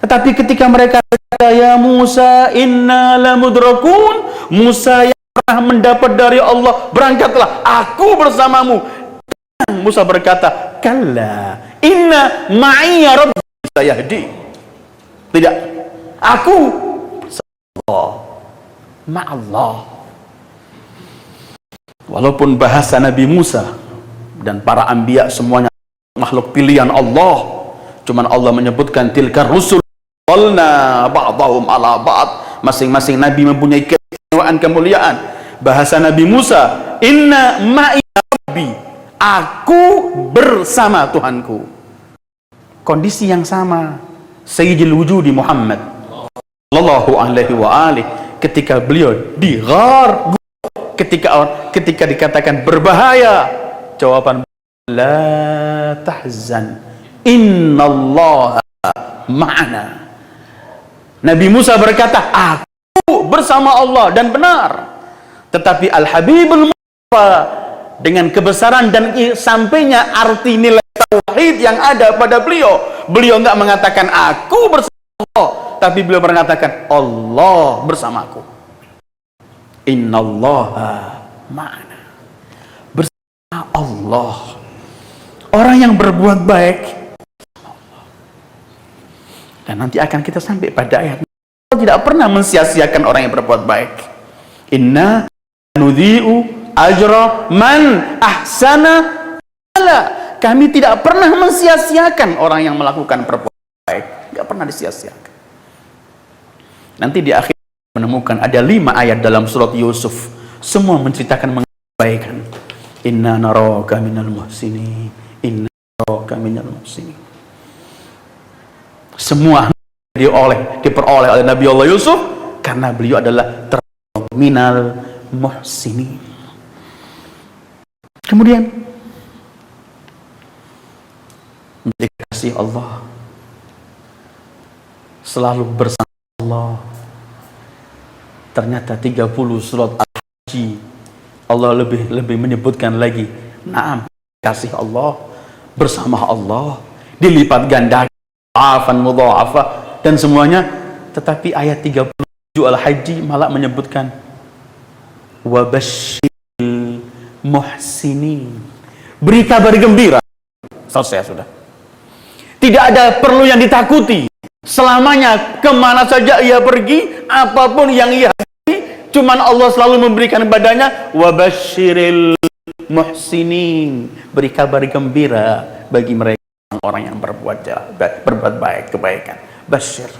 Tetapi ketika mereka berkata, ya Musa inna lamudrakun, Musa yang pernah mendapat dari Allah, berangkatlah, aku bersamamu. Musa berkata, kalla inna ma'iya rabbi sayahdi. Tidak, aku bersama ma'allah. Walaupun bahasa Nabi Musa dan para anbiya semuanya makhluk pilihan Allah, cuman Allah menyebutkan tilkar rusul walna ba'dahum ala ba'd, masing-masing nabi mempunyai keistimewaan kemuliaan. Bahasa Nabi Musa, inna ma'iya rabbi, aku bersama Tuhanku. Kondisi yang sama Sayyidil Wujudi Muhammad sallallahu alaihi wa alihi, ketika beliau di ghar, ketika dikatakan berbahaya, jawaban la tahzan innallaha ma'ana. Nabi Musa berkata, aku bersama Allah, dan benar. Tetapi Al-Habibul Mustafa dengan kebesaran dan sampainya arti nilai tauhid yang ada pada beliau, beliau enggak mengatakan aku bersama Allah, tapi beliau mengatakan Allah bersamaku. Innallaha ma'ana, bersama Allah. Orang yang berbuat baik, dan nanti akan kita sampai pada ayat Allah tidak pernah mensia-siakan orang yang berbuat baik. Inna nudhi'u ajra man ahsana ala. Kami tidak pernah mensia-siakan orang yang melakukan perbuatan baik. Tidak pernah disia-siakan. Nanti di akhir menemukan ada 5 ayat dalam surat Yusuf, semua menceritakan kebaikan. Inna naraka minal muhsinin, inna naraka minal muhsinin. Semua diperoleh oleh Nabi Allah Yusuf karena beliau adalah minal muhsinin. Kemudian menjadi kasih Allah, selalu bersama Allah. Ternyata 30 surat Al-Hajj Allah lebih menyebutkan lagi, naam, kasih Allah, bersama Allah, dilipat gandakan, afan mudha'afa dan semuanya. Tetapi ayat 37 Al-Hajj malah menyebutkan wabashshiril muhsinin, beri kabar gembira. Selesai sudah. Tidak ada perlu yang ditakuti. Selamanya kemana saja ia pergi, apapun yang ia hadapi, cuman Allah selalu memberikan badannya wabashshiril muhsinin, beri kabar gembira bagi mereka orang yang berbuat baik, kebaikan. Basyir.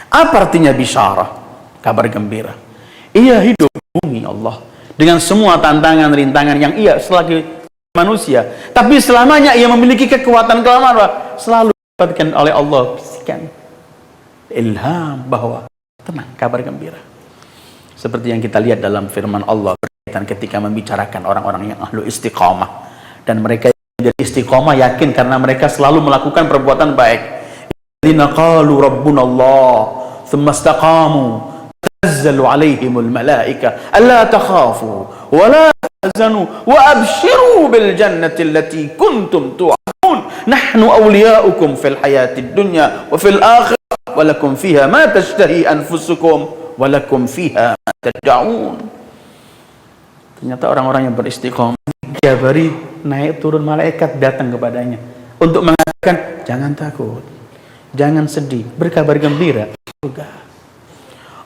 Apa artinya bisyarah? Kabar gembira. Ia hidup di bumi Allah dengan semua tantangan rintangan yang ia selagi manusia, tapi selamanya ia memiliki kekuatan kelamar, selalu dapatkan oleh Allah bisikan ilham bahwa tenang, kabar gembira. Seperti yang kita lihat dalam firman Allah berkaitan ketika membicarakan orang-orang yang ahlu istiqamah, dan mereka yang menjadi istiqamah yakin karena mereka selalu melakukan perbuatan baik. Alladzina qalu rabbuna Allah thumma istaqamu tanazzalu alaihimul malaika alla takhafu wa la tahzanu wa abshiru bil jannati allati kuntum tu'adun nahnu awliya'ukum fil hayatid dunya wa fil akhirah wa lakum fiha ma tashtahi anfusukum wa lakum fiha ma tad'un. Ternyata orang-orang yang beristiqomah tiap hari naik turun malaikat datang kepadanya untuk mengatakan jangan takut, jangan sedih, berkabar gembira surga.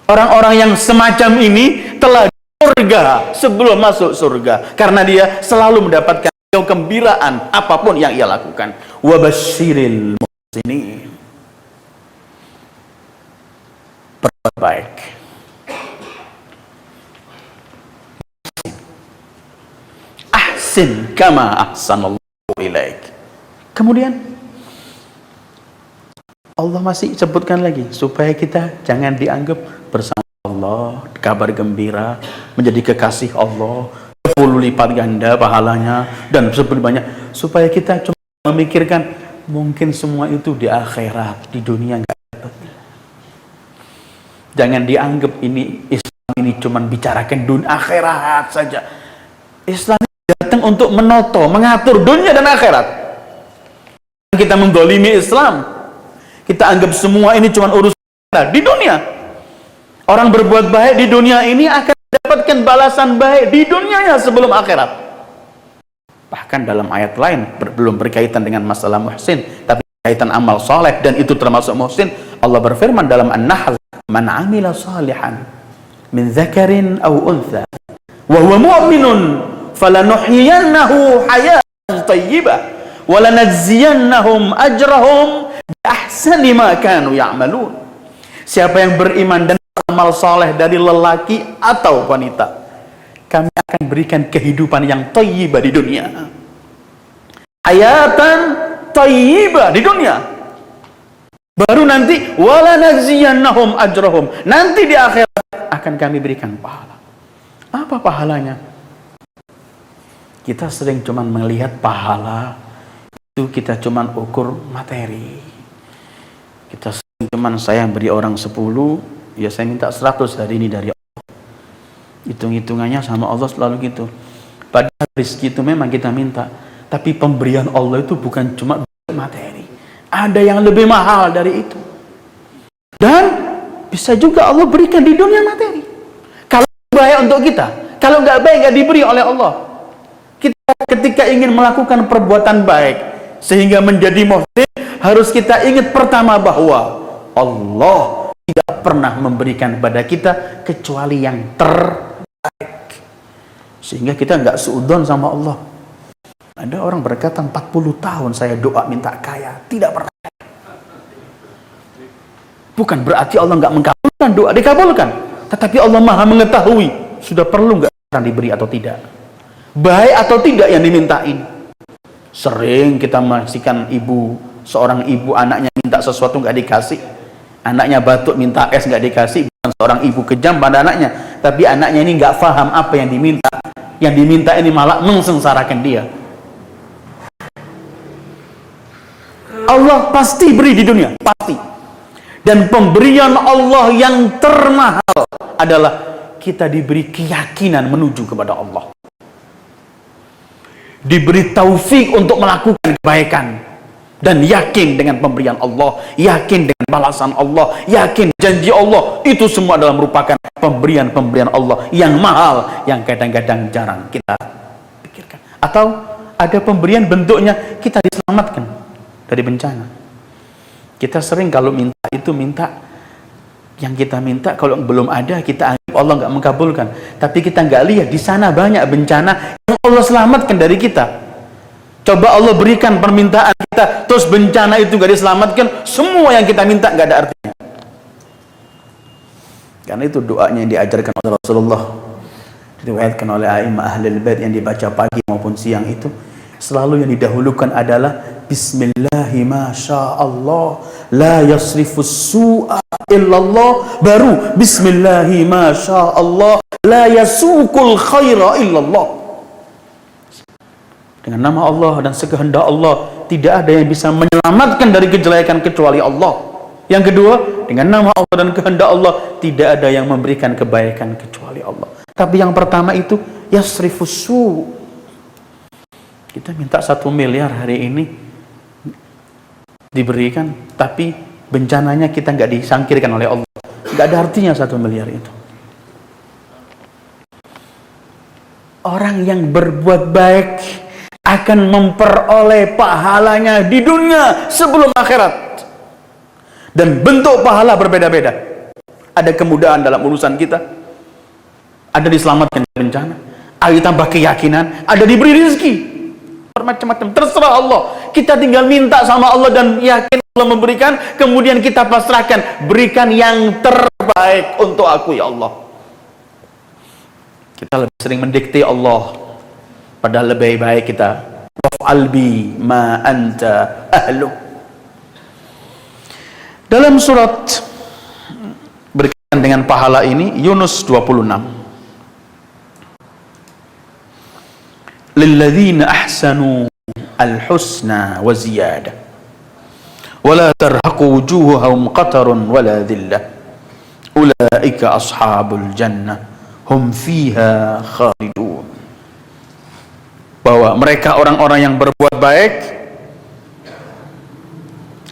Orang-orang yang semacam ini telah surga sebelum masuk surga karena dia selalu mendapatkan kegembiraan apapun yang ia lakukan. Wabashiril muhsinin, berbuat baik. Ahsin kama ahsanallahu ilaik. Kemudian Allah masih sebutkan lagi supaya kita jangan dianggap bersama Allah, kabar gembira, menjadi kekasih Allah, 10 lipat ganda pahalanya dan sebagainya, supaya kita cuma memikirkan mungkin semua itu di akhirat, di dunia enggak dapat. Jangan dianggap ini Islam ini cuma bicarakan dunia akhirat saja. Islam datang untuk menoto, mengatur dunia dan akhirat. Kita menggolimi Islam, kita anggap semua ini cuma urusan di dunia. Orang berbuat baik di dunia ini akan mendapatkan balasan baik di dunianya sebelum akhirat. Bahkan dalam ayat lain belum berkaitan dengan masalah muhsin, tapi berkaitan amal saleh dan itu termasuk muhsin. Allah berfirman dalam An-Nahl, "Man 'amila salihan min dzakarin aw untha wa huwa mu'minun falanuhyiyannahu hayatan thayyibah wa lanajziyannahum ajrahum bi ahsani ma kanu ya'malun." Siapa yang beriman dan amal saleh dari lelaki atau wanita, kami akan berikan kehidupan yang thayyibah di dunia. Hayatan thayyibah di dunia. Baru nanti wala najziyannahum ajrahum. Nanti di akhirat akan kami berikan pahala. Apa pahalanya? Kita sering cuma melihat pahala itu, kita cuma ukur materi. Kita sering cuma saya beri orang 10, ya saya minta 100 hari ini dari Allah. Hitung-hitungannya sama Allah selalu gitu. Padahal rezeki itu memang kita minta, tapi pemberian Allah itu bukan cuma materi. Ada yang lebih mahal dari itu. Dan bisa juga Allah berikan di dunia materi. Kalau baik untuk kita, kalau nggak baik nggak diberi oleh Allah. Kita ketika ingin melakukan perbuatan baik sehingga menjadi muhsin, harus kita ingat pertama bahwa Allah tidak nggak pernah memberikan kepada kita kecuali yang terbaik, sehingga kita nggak suudzon sama Allah. Ada orang berkata 40 tahun saya doa minta kaya, tidak pernah. Bukan berarti Allah nggak mengabulkan doa, dikabulkan, tetapi Allah maha mengetahui sudah perlu nggak akan diberi atau tidak, baik atau tidak yang dimintain. Sering kita menyaksikan seorang ibu anaknya minta sesuatu nggak dikasih, anaknya batuk minta es nggak dikasih. Bukan seorang ibu kejam pada anaknya, tapi anaknya ini nggak paham apa yang diminta ini malah mengsengsarakan dia. Allah pasti beri di dunia, pasti. Dan pemberian Allah yang termahal adalah kita diberi keyakinan menuju kepada Allah, diberi taufik untuk melakukan kebaikan, dan yakin dengan pemberian Allah, yakin dengan balasan Allah, yakin janji Allah. Itu semua adalah merupakan pemberian-pemberian Allah yang mahal, yang kadang-kadang jarang kita pikirkan. Atau ada pemberian bentuknya kita diselamatkan dari bencana. Kita sering kalau minta yang kita minta, kalau belum ada kita anggap Allah nggak mengabulkan, tapi kita nggak lihat di sana banyak bencana yang Allah selamatkan dari kita. Coba Allah berikan permintaan kita, terus bencana itu nggak diselamatkan, semua yang kita minta nggak ada artinya. Karena itu doanya yang diajarkan oleh Rasulullah, diriwayatkan oleh a'imah ahlul bait, yang dibaca pagi maupun siang itu selalu yang didahulukan adalah Bismillahi masyaallah la yasrifus su'a illallah, baru Bismillahi masyaallah la yasukul khaira illallah. Dengan nama Allah dan sekehendak Allah tidak ada yang bisa menyelamatkan dari kejelekan kecuali Allah. Yang kedua, dengan nama Allah dan kehendak Allah tidak ada yang memberikan kebaikan kecuali Allah. Tapi yang pertama itu yasrifus su'. Kita minta 1 miliar hari ini diberikan, tapi bencananya kita nggak disangkirkan oleh Allah, nggak ada artinya 1 miliar itu. Orang yang berbuat baik akan memperoleh pahalanya di dunia sebelum akhirat, dan bentuk pahala berbeda-beda. Ada kemudahan dalam urusan kita, ada diselamatkan dari bencana, ada ditambah keyakinan, ada diberi rezeki, macam-macam, terserah Allah. Kita tinggal minta sama Allah dan yakin Allah memberikan, kemudian kita pasrahkan, berikan yang terbaik untuk aku ya Allah. Kita lebih sering mendikte Allah, padahal lebih baik kita waf'al bi ma anta ahlu. Dalam surat berkaitan dengan pahala ini, Yunus 26, lilladzina ahsanu al-husna wa ziyadah wa la tarhaqu wujuhahum qatarun wa la dhillah ulaika ashabul jannah hum fiha khalidun. Bahwa mereka orang-orang yang berbuat baik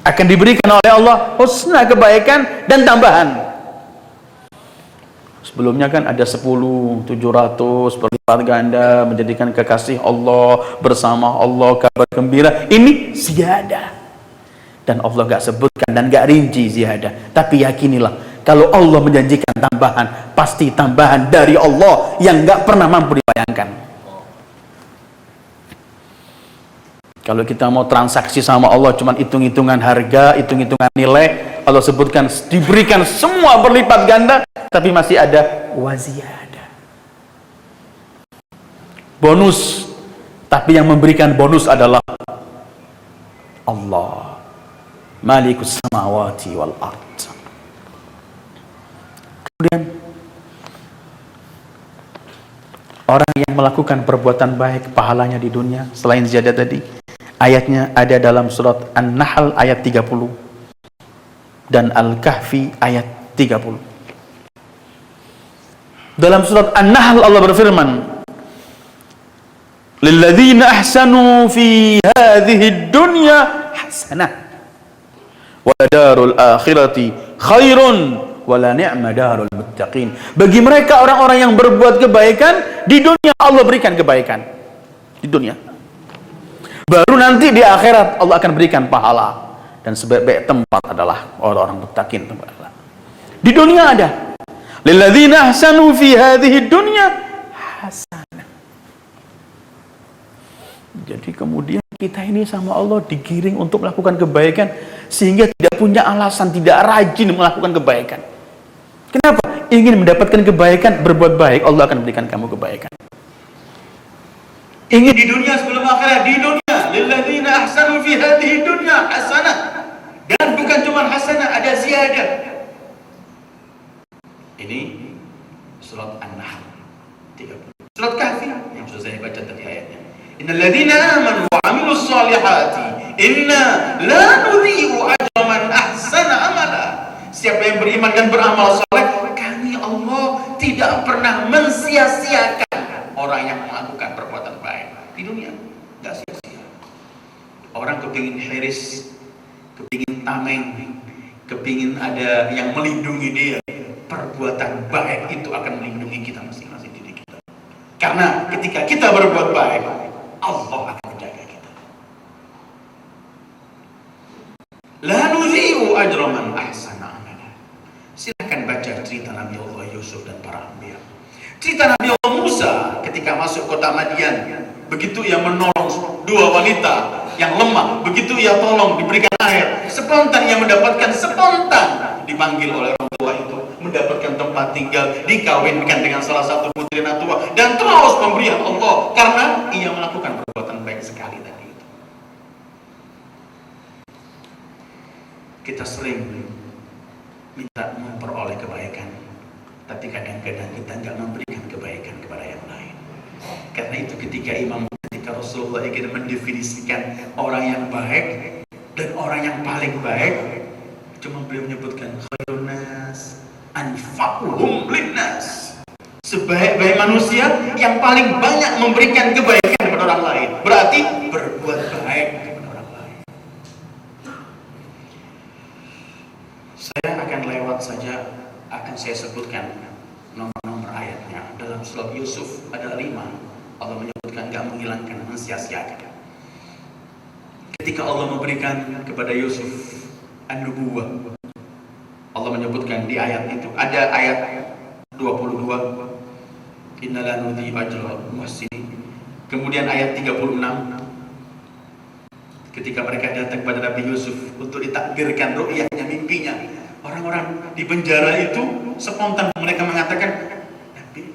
akan diberikan oleh Allah husna, kebaikan dan tambahan. Sebelumnya kan ada 10, 700 berlipat ganda, menjadikan kekasih Allah, bersama Allah, kabar gembira. Ini ziyadah, dan Allah gak sebutkan dan gak rinci ziyadah, tapi yakinilah kalau Allah menjanjikan tambahan, pasti tambahan dari Allah yang gak pernah mampu dibayangkan. Kalau kita mau transaksi sama Allah cuma hitung-hitungan harga, hitung-hitungan nilai, Allah sebutkan diberikan semua berlipat ganda, tapi masih ada waziyadah, bonus. Tapi yang memberikan bonus adalah Allah, Malikus samawati wal ard. Kemudian orang yang melakukan perbuatan baik, pahalanya di dunia selain ziyadah tadi, ayatnya ada dalam surat An-Nahl ayat 30 dan Al-Kahfi ayat 30. Dalam surat An-Nahl Allah berfirman, lilladzina ahsanu fi hadhihi dunya hasanah wa darul akhirati khairun wa la ni'ma darul muttaqin. Bagi mereka orang-orang yang berbuat kebaikan di dunia, Allah berikan kebaikan di dunia, baru nanti di akhirat Allah akan berikan pahala, dan sebaik-baik tempat adalah orang-orang muttaqin. Di dunia ada. Lilladzina ahsanu fi hadhihi dunya hasanah. Jadi kemudian kita ini sama Allah digiring untuk melakukan kebaikan sehingga tidak punya alasan, tidak rajin melakukan kebaikan. Kenapa? Ingin mendapatkan kebaikan, berbuat baik, Allah akan berikan kamu kebaikan. Ingin di dunia sebelum akhirat, di dunia lilladzina ahsanu fi hadhihi dunya hasanah. Dan bukan cuma hasanah, ada ziyadah. Ini surat An-Nahl 30. Surat Kahfi yang sudah saya baca tadi ayatnya. Innal ladzina amanu wa 'amilus shalihati inna la nudhi'u ajra man ahsana amala. Siapa yang beriman dan beramal saleh, kami Allah tidak pernah mensia-siakan orang yang melakukan perbuatan baik di dunia. Enggak sia-sia. Orang kepingin heris, kepingin tameng, kepingin ada yang melindungi dia, perbuatan baik itu akan melindungi kita masing-masing diri kita. Karena ketika kita berbuat baik, Allah akan menjaga kita. La nudhi'u ajra man ahsana amala. Silakan baca cerita Nabi Allah Yusuf dan para anbiya. Cerita Nabi Allah Musa ketika masuk kota Madian, begitu ia menolong dua wanita yang lemah, begitu ia tolong diberikan air, spontan ia mendapatkan, spontan dipanggil oleh orang tua itu, mendapatkan tempat tinggal, dikawinkan dengan salah satu putri tua, dan terus pemberian Allah karena ia melakukan perbuatan baik sekali tadi itu. Kita sering minta memperoleh kebaikan, tapi kadang-kadang kita nggak memberikan kebaikan kepada yang lain. Karena itu ketika Rasulullah ingin mendefinisikan orang yang baik dan orang yang paling baik, cuma beliau menyebutkan khairun nas anfa'uhum linnas. Sebaik-baik manusia yang paling banyak memberikan kebaikan kepada orang lain, berarti berbuat baik kepada orang lain. Saya akan lewat saja, akan saya sebutkan nomor-nomor ayatnya. Dalam surat Yusuf ada 5. Allah menyebutkan gak menghilangkan, mensia-siakan. Ketika Allah memberikan kepada Yusuf an-nubuwah, Allah menyebutkan di ayat itu, ada ayat 22, innala nudhi'u ajral muhsinin. Kemudian ayat 36, ketika mereka datang kepada Nabi Yusuf untuk ditakbirkan ru'yahnya, mimpinya, orang-orang di penjara itu spontan mereka mengatakan, Nabi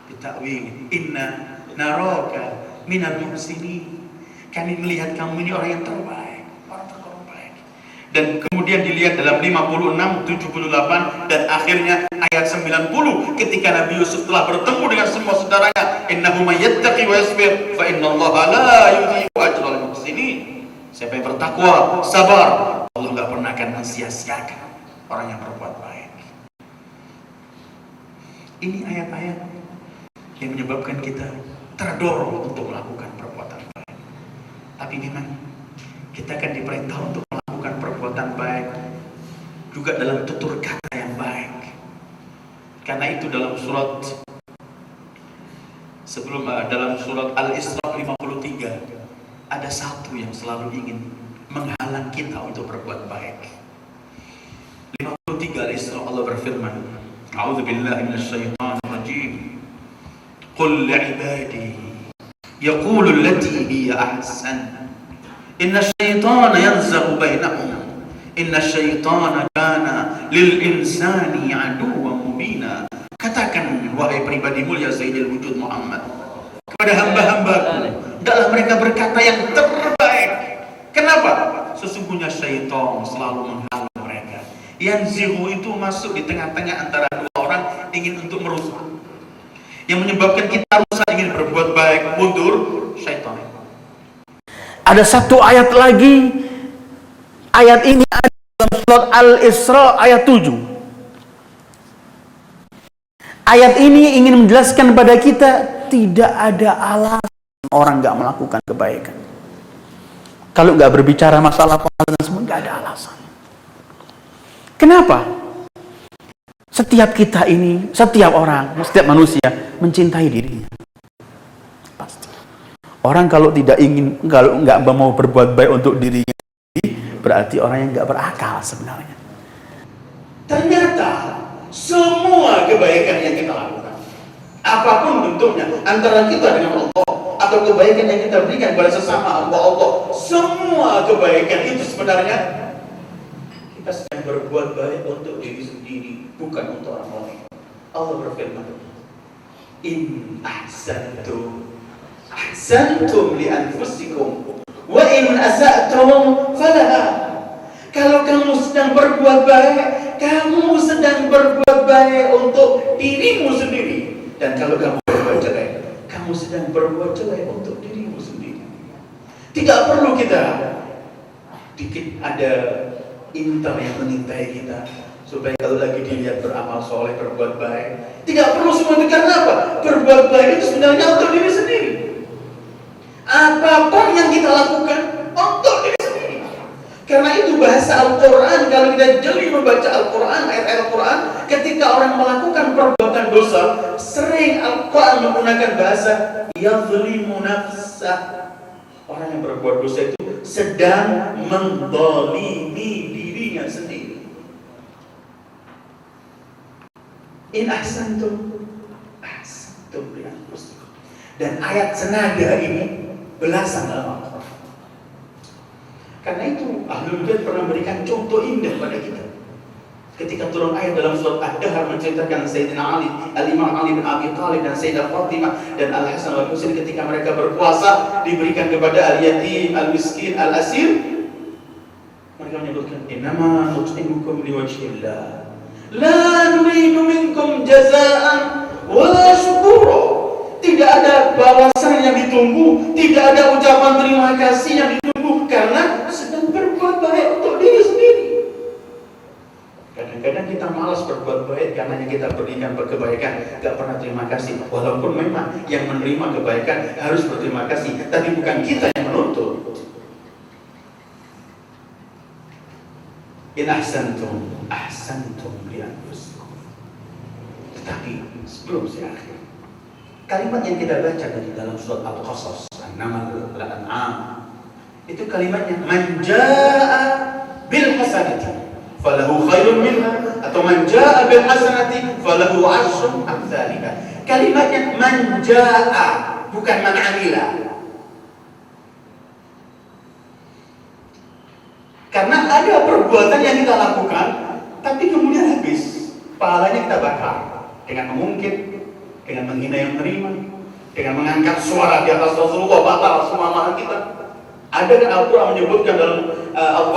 bitakwil inna naraka minal muhsinin, kami melihat kamu ini orang yang terbaik, orang terbaik. Dan kemudian dilihat dalam 56, 78 dan akhirnya ayat 90, ketika Nabi Yusuf telah bertemu dengan semua saudaranya, innahu may yattaqi wa yasbir fa innallaha la yudhi'u ajral muhsinin. Siapa yang bertakwa, sabar, Allah enggak pernah akan mensia-siakan orang yang berbuat baik. Ini ayat-ayat yang menyebabkan kita terdorong untuk melakukan perbuatan baik. Tapi memang kita akan diperintah untuk melakukan perbuatan baik juga dalam tutur kata yang baik. Karena itu dalam surat dalam surat Al-Isra 53 ada satu yang selalu ingin menghalang kita untuk berbuat baik. 53 Al-Isra Allah berfirman, A'udzubillahi minasyaitonir rajim. Qul li'ibadi yaqulu allati hiya ahsan inna syaitana yanzaghu bainahum inna syaitana kana lil insani aduwwan mubina. Katakan wahai pribadi mulia Sayyidil Wujud Muhammad kepada hamba-hambaku, hendaklah mereka berkata yang terbaik. Kenapa? Sesungguhnya syaitan selalu menghalang mereka. Yanzighu itu masuk di tengah-tengah antara dua orang ingin untuk merusak. Yang menyebabkan kita rusak, ingin berbuat baik, mundur, syaitan. Ada satu ayat lagi. Ayat ini ada dalam surat Al-Isra ayat 7. Ayat ini ingin menjelaskan kepada kita tidak ada alasan orang nggak melakukan kebaikan. Kalau nggak berbicara masalah pahala dan semua, nggak ada alasan. Kenapa? Setiap kita ini, setiap orang, setiap manusia mencintai dirinya. Pasti. Orang kalau nggak mau berbuat baik untuk dirinya, berarti orang yang nggak berakal sebenarnya. Ternyata kebaikan yang kita lakukan, apapun bentuknya, antara kita dengan Allah atau kebaikan yang kita berikan kepada sesama Allah, semua kebaikan itu sebenarnya kita sedang berbuat baik untuk diri sendiri, bukan untuk orang lain. Allah berfirman, in ahsantum ahsantum li anfusikum wa in asa'tum falaha. Kalau kamu sedang berbuat baik, kamu sedang berbuat baik untuk dirimu sendiri. Dan kalau kamu berbuat jelek, kamu sedang berbuat jelek untuk dirimu sendiri. Tidak perlu kita dikit ada intel yang mengintai kita supaya kalau lagi dilihat beramal soleh, berbuat baik. Tidak perlu semua itu. Karena apa? Berbuat baik itu sebenarnya untuk diri sendiri. Apapun yang kita lakukan untuk diri sendiri. Karena itu bahasa Al-Quran, kalau kita jeli membaca Al-Quran, ayat-ayat Al-Quran, ketika orang melakukan perbuatan dosa, sering Al-Quran menggunakan bahasa yadhlimu nafsah. Orang yang berbuat dosa itu sedang mendolimi dirinya sendiri. In ahsantum ahsantum li anfusikum. Dan ayat senada ini belasan dalam Al-Quran. Karena itu Ahlul Bait pernah memberikan contoh indah pada kita. Ketika turun ayat dalam surat Ad-Dahr menceritakan Sayyidina Ali, Al-Imam Ali bin Abi Thalib dan Sayyidah Fatimah dan Al-Hasan wal-Husain ketika mereka berpuasa diberikan kepada al-yatim, al-miskin, al-asir. Mereka menyebutkan innama nut'imukum liwajhillah la nuridu minkum jazaa'an wala syukura. Tidak ada balasan yang ditunggu, tidak ada ucapan terima kasih yang ditunggu, karena sedang berbuat baik untuk diri sendiri. Kadang-kadang kita malas berbuat baik karena yang kita berikan kebaikan, gak pernah terima kasih. Walaupun memang yang menerima kebaikan harus berterima kasih, tapi bukan kita yang menuntut. In ahsantum ahsantum li anfusikum. Tetapi sebelum saya akhir, kalimat yang kita baca tadi dalam surat Al-Qasas, An-Naml, Al-An'am, itu kalimatnya man jaa'a bil hasanati falahu khairun minha, atau man jaa'a bil hasanati falahu 'asyru amsalha. Kalimatnya man jaa'a, bukan man 'amila. Karena ada perbuatan yang kita lakukan tapi kemudian habis, pahalanya kita bakar dengan mengungkit, dengan menghina yang menerima, dengan mengangkat suara di atas Rasulullah, batal semua amalan kita. Ada kan Al-Quran menyebutkan dalam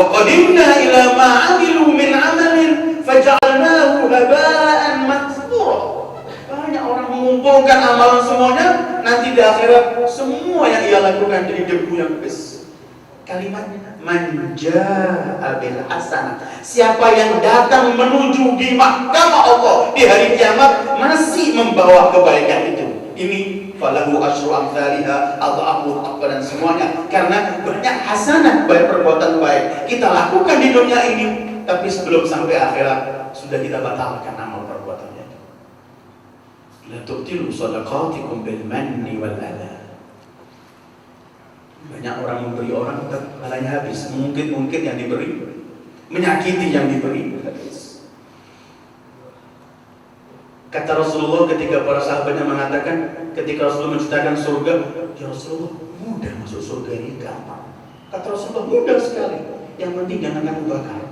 wa qadimna ila ma 'amilu min 'amalin faj'alnahu haba'an mansura. Banyak orang mengumpulkan amalan semuanya, nanti di akhirat semua yang ia lakukan jadi debu yang bes. Kalimatnya man jaa'a bil hasanah. Siapa yang datang menuju di mahkamah Allah di hari kiamat masih membawa kebaikan itu, ini falahu asyru amsalha, adhafu dan semuanya. Karena banyak hasanah, banyak perbuatan baik kita lakukan di dunia ini, tapi sebelum sampai akhirat sudah kita batalkan amal perbuatannya. La tubtilu shadaqatikum bil manni wal adha. Banyak orang memberi orang tetap pahalanya habis, mungkin yang diberi, menyakiti yang diberi habis. Kata Rasulullah ketika para sahabatnya mengatakan, ketika Rasulullah menceritakan surga, ya Rasulullah, mudah masuk surga ini, gampang. Kata Rasulullah, mudah sekali, yang penting jangan kamu bakar.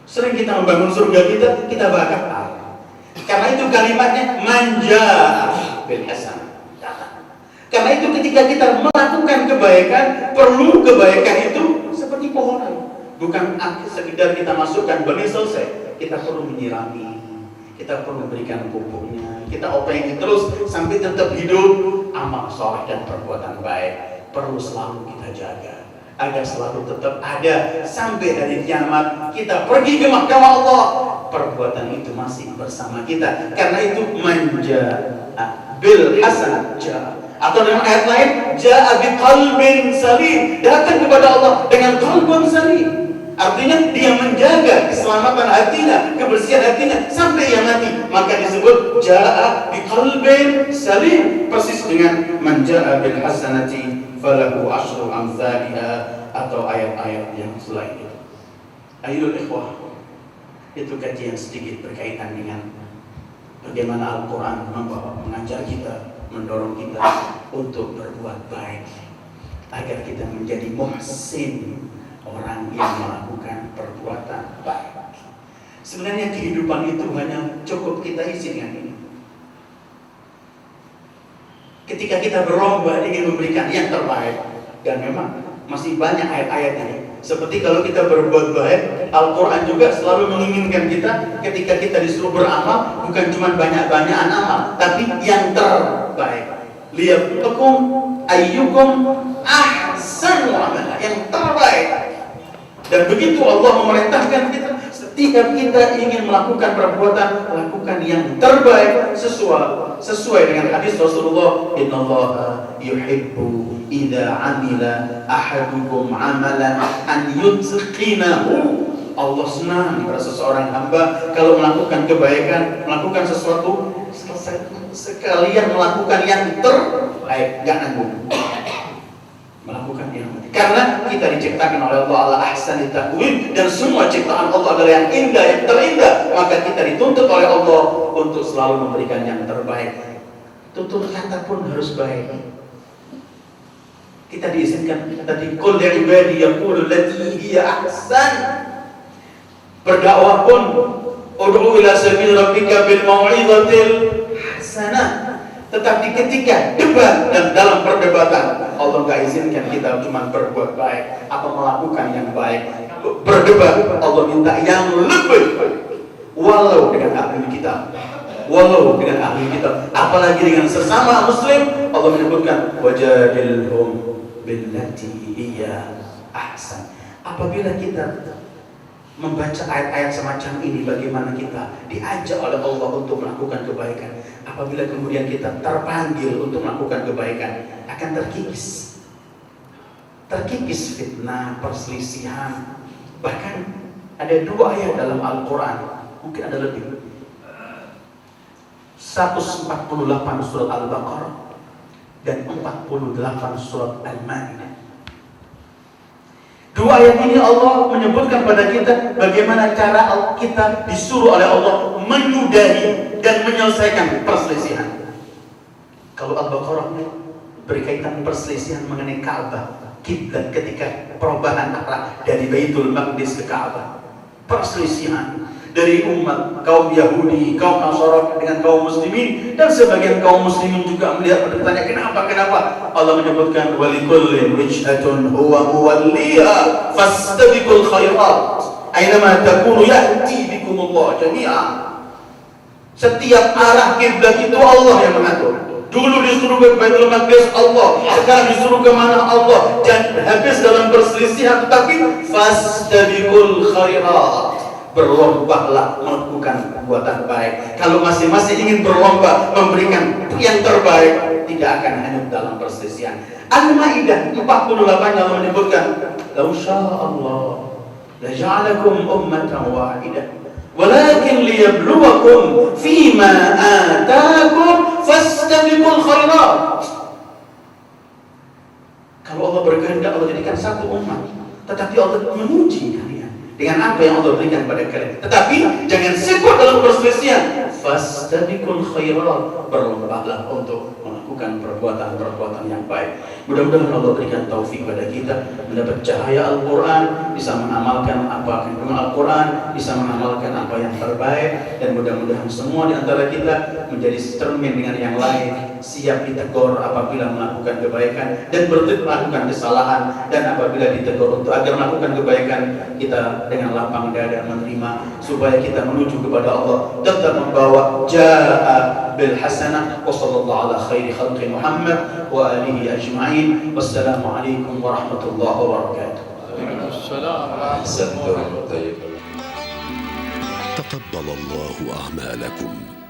Sering kita membangun surga kita bakar. Karena itu kalimatnya manja bil hasan. Karena itu ketika kita melakukan kebaikan, perlu kebaikan itu seperti pohonan, bukan sekedar kita masukkan benih selesai. Kita perlu menyirami, kita perlu memberikan pupuknya, kita opengi terus sampai tetap hidup. Amal soleh dan perbuatan baik perlu selalu kita jaga agar selalu tetap ada sampai hari kiamat. Kita pergi ke mahkamah Allah, perbuatan itu masih bersama kita. Karena itu manja bil hasanah. Atau dalam ayat lain, jaa'a biqalbin salim, datang kepada Allah dengan qalbun salim. Artinya dia menjaga keselamatan hatinya, kebersihan hatinya sampai ia mati. Maka disebut jaa'a biqalbin salim, persis dengan man jaa'a bil hasanati falahu asyru amsalha, atau ayat-ayat yang selain itu. Ayyuhal ikhwah, itu kajian sedikit berkaitan dengan Bagaimana Al-Quran mengajar kita, mendorong kita untuk berbuat baik agar kita menjadi muhsin, orang yang melakukan perbuatan baik. Sebenarnya kehidupan itu hanya cukup kita isi dengan ini. Ketika kita berlomba ingin memberikan yang terbaik, dan memang masih banyak ayat-ayatnya. Seperti kalau kita berbuat baik, Al-Quran juga selalu menginginkan kita ketika kita disuruh beramal, bukan cuma banyak-banyakan amal, tapi yang terbaik. Liyabluwakum ayyukum ahsanu amala, yang terbaik. Dan begitu Allah memerintahkan kita, setiap kita ingin melakukan perbuatan, lakukan yang terbaik sesuai dengan hadis Rasulullah, innallaha yuhibbu idza amila ahadukum amalan an yutqinahu. Allah senang pada seseorang hamba kalau melakukan kebaikan, melakukan sesuatu sekalian melakukan yang terbaik, enggak nanggung. Melakukan yang karena kita diciptakan oleh Allah ala ahsani taqwim, dan semua ciptaan Allah adalah yang indah, yang terindah, maka kita dituntut oleh Allah untuk selalu memberikan yang terbaik. Tutur kata pun harus baik. Kita diizinkan tadi qul ya ibadi yaqulu allati hiya ahsan. Berdakwah pun ud'u ila sabil rabbika bil mau'izatil hasanah. Tetapi ketika debat dan dalam perdebatan, Allah nggak izinkan kita cuma berbuat baik atau melakukan yang baik. Berdebat, Allah minta yang lebih, walau dengan ahli kita, apalagi dengan sesama Muslim. Allah menyebutkan wajadilhum billati hiya ahsan. Apabila kita membaca ayat-ayat semacam ini, bagaimana kita diajak oleh Allah untuk melakukan kebaikan. Apabila kemudian kita terpanggil untuk melakukan kebaikan, akan terkikis fitnah, perselisihan. Bahkan ada 2 ayat dalam Al-Quran, mungkin ada lebih, 148 surat Al-Baqarah dan 48 surat Al-Ma'idah. 2 ayat ini Allah menyebutkan pada kita bagaimana cara kita disuruh oleh Allah menyudahi dan menyelesaikan perselisihan. Kalau Al-Baqarah berkaitan perselisihan mengenai Ka'bah, kiblat ketika perubahan arah dari Baitul Maqdis ke Ka'bah. Perselisihan dari umat kaum Yahudi, kaum Nasara dengan kaum Muslimin, dan sebagian kaum Muslimin juga melihat bertanya kenapa Allah menyebutkan walikullin wijhatun huwa muwalliha fastabiqul khairat aynama takunu ya'ti bikumullah jami'a. Setiap arah kiblat itu Allah yang mengatur. Dulu disuruh ke Baitul Maqdis Allah, sekarang disuruh ke mana Allah. Dan habis dalam perselisihan, tetapi fastabiqul khairat, berlombalah melakukan perbuatan baik. Kalau masing-masing ingin berlomba memberikan yang terbaik, tidak akan hanyut dalam perselisihan. Al-Maidah 48 Allah menyebutkan, "Lau sya'allah la ja'alakum ummatan wahidah, walakin liyabluwakum fima ataakum fastabiqul khairat." Kalau Allah berkehendak, Allah jadikan satu umat, tetapi Allah menguji kalian dengan apa yang Allah berikan pada kalian. Tetapi jangan sibuk dalam perselisihan. Fastabiqul khairat, berlombalah untuk melakukan perbuatan-perbuatan yang baik. Mudah-mudahan Allah berikan taufik pada kita mendapat cahaya Al-Quran, bisa mengamalkan apa kandungan Al-Quran, bisa mengamalkan apa yang terbaik, dan mudah-mudahan semua di antara kita menjadi cermin dengan yang lain, siap ditegur apabila melakukan kebaikan dan berhenti melakukan kesalahan, dan apabila ditegur untuk agar melakukan kebaikan, kita dengan lapang dada menerima, supaya kita menuju kepada Allah tetap membawa jaa bil hasanah. Wa sallallahu ala khairi khalqi Muhammad wa alihi ajma'in. Wassalamu alaikum warahmatullahi wabarakatuh. تقبل الله أعمالكم.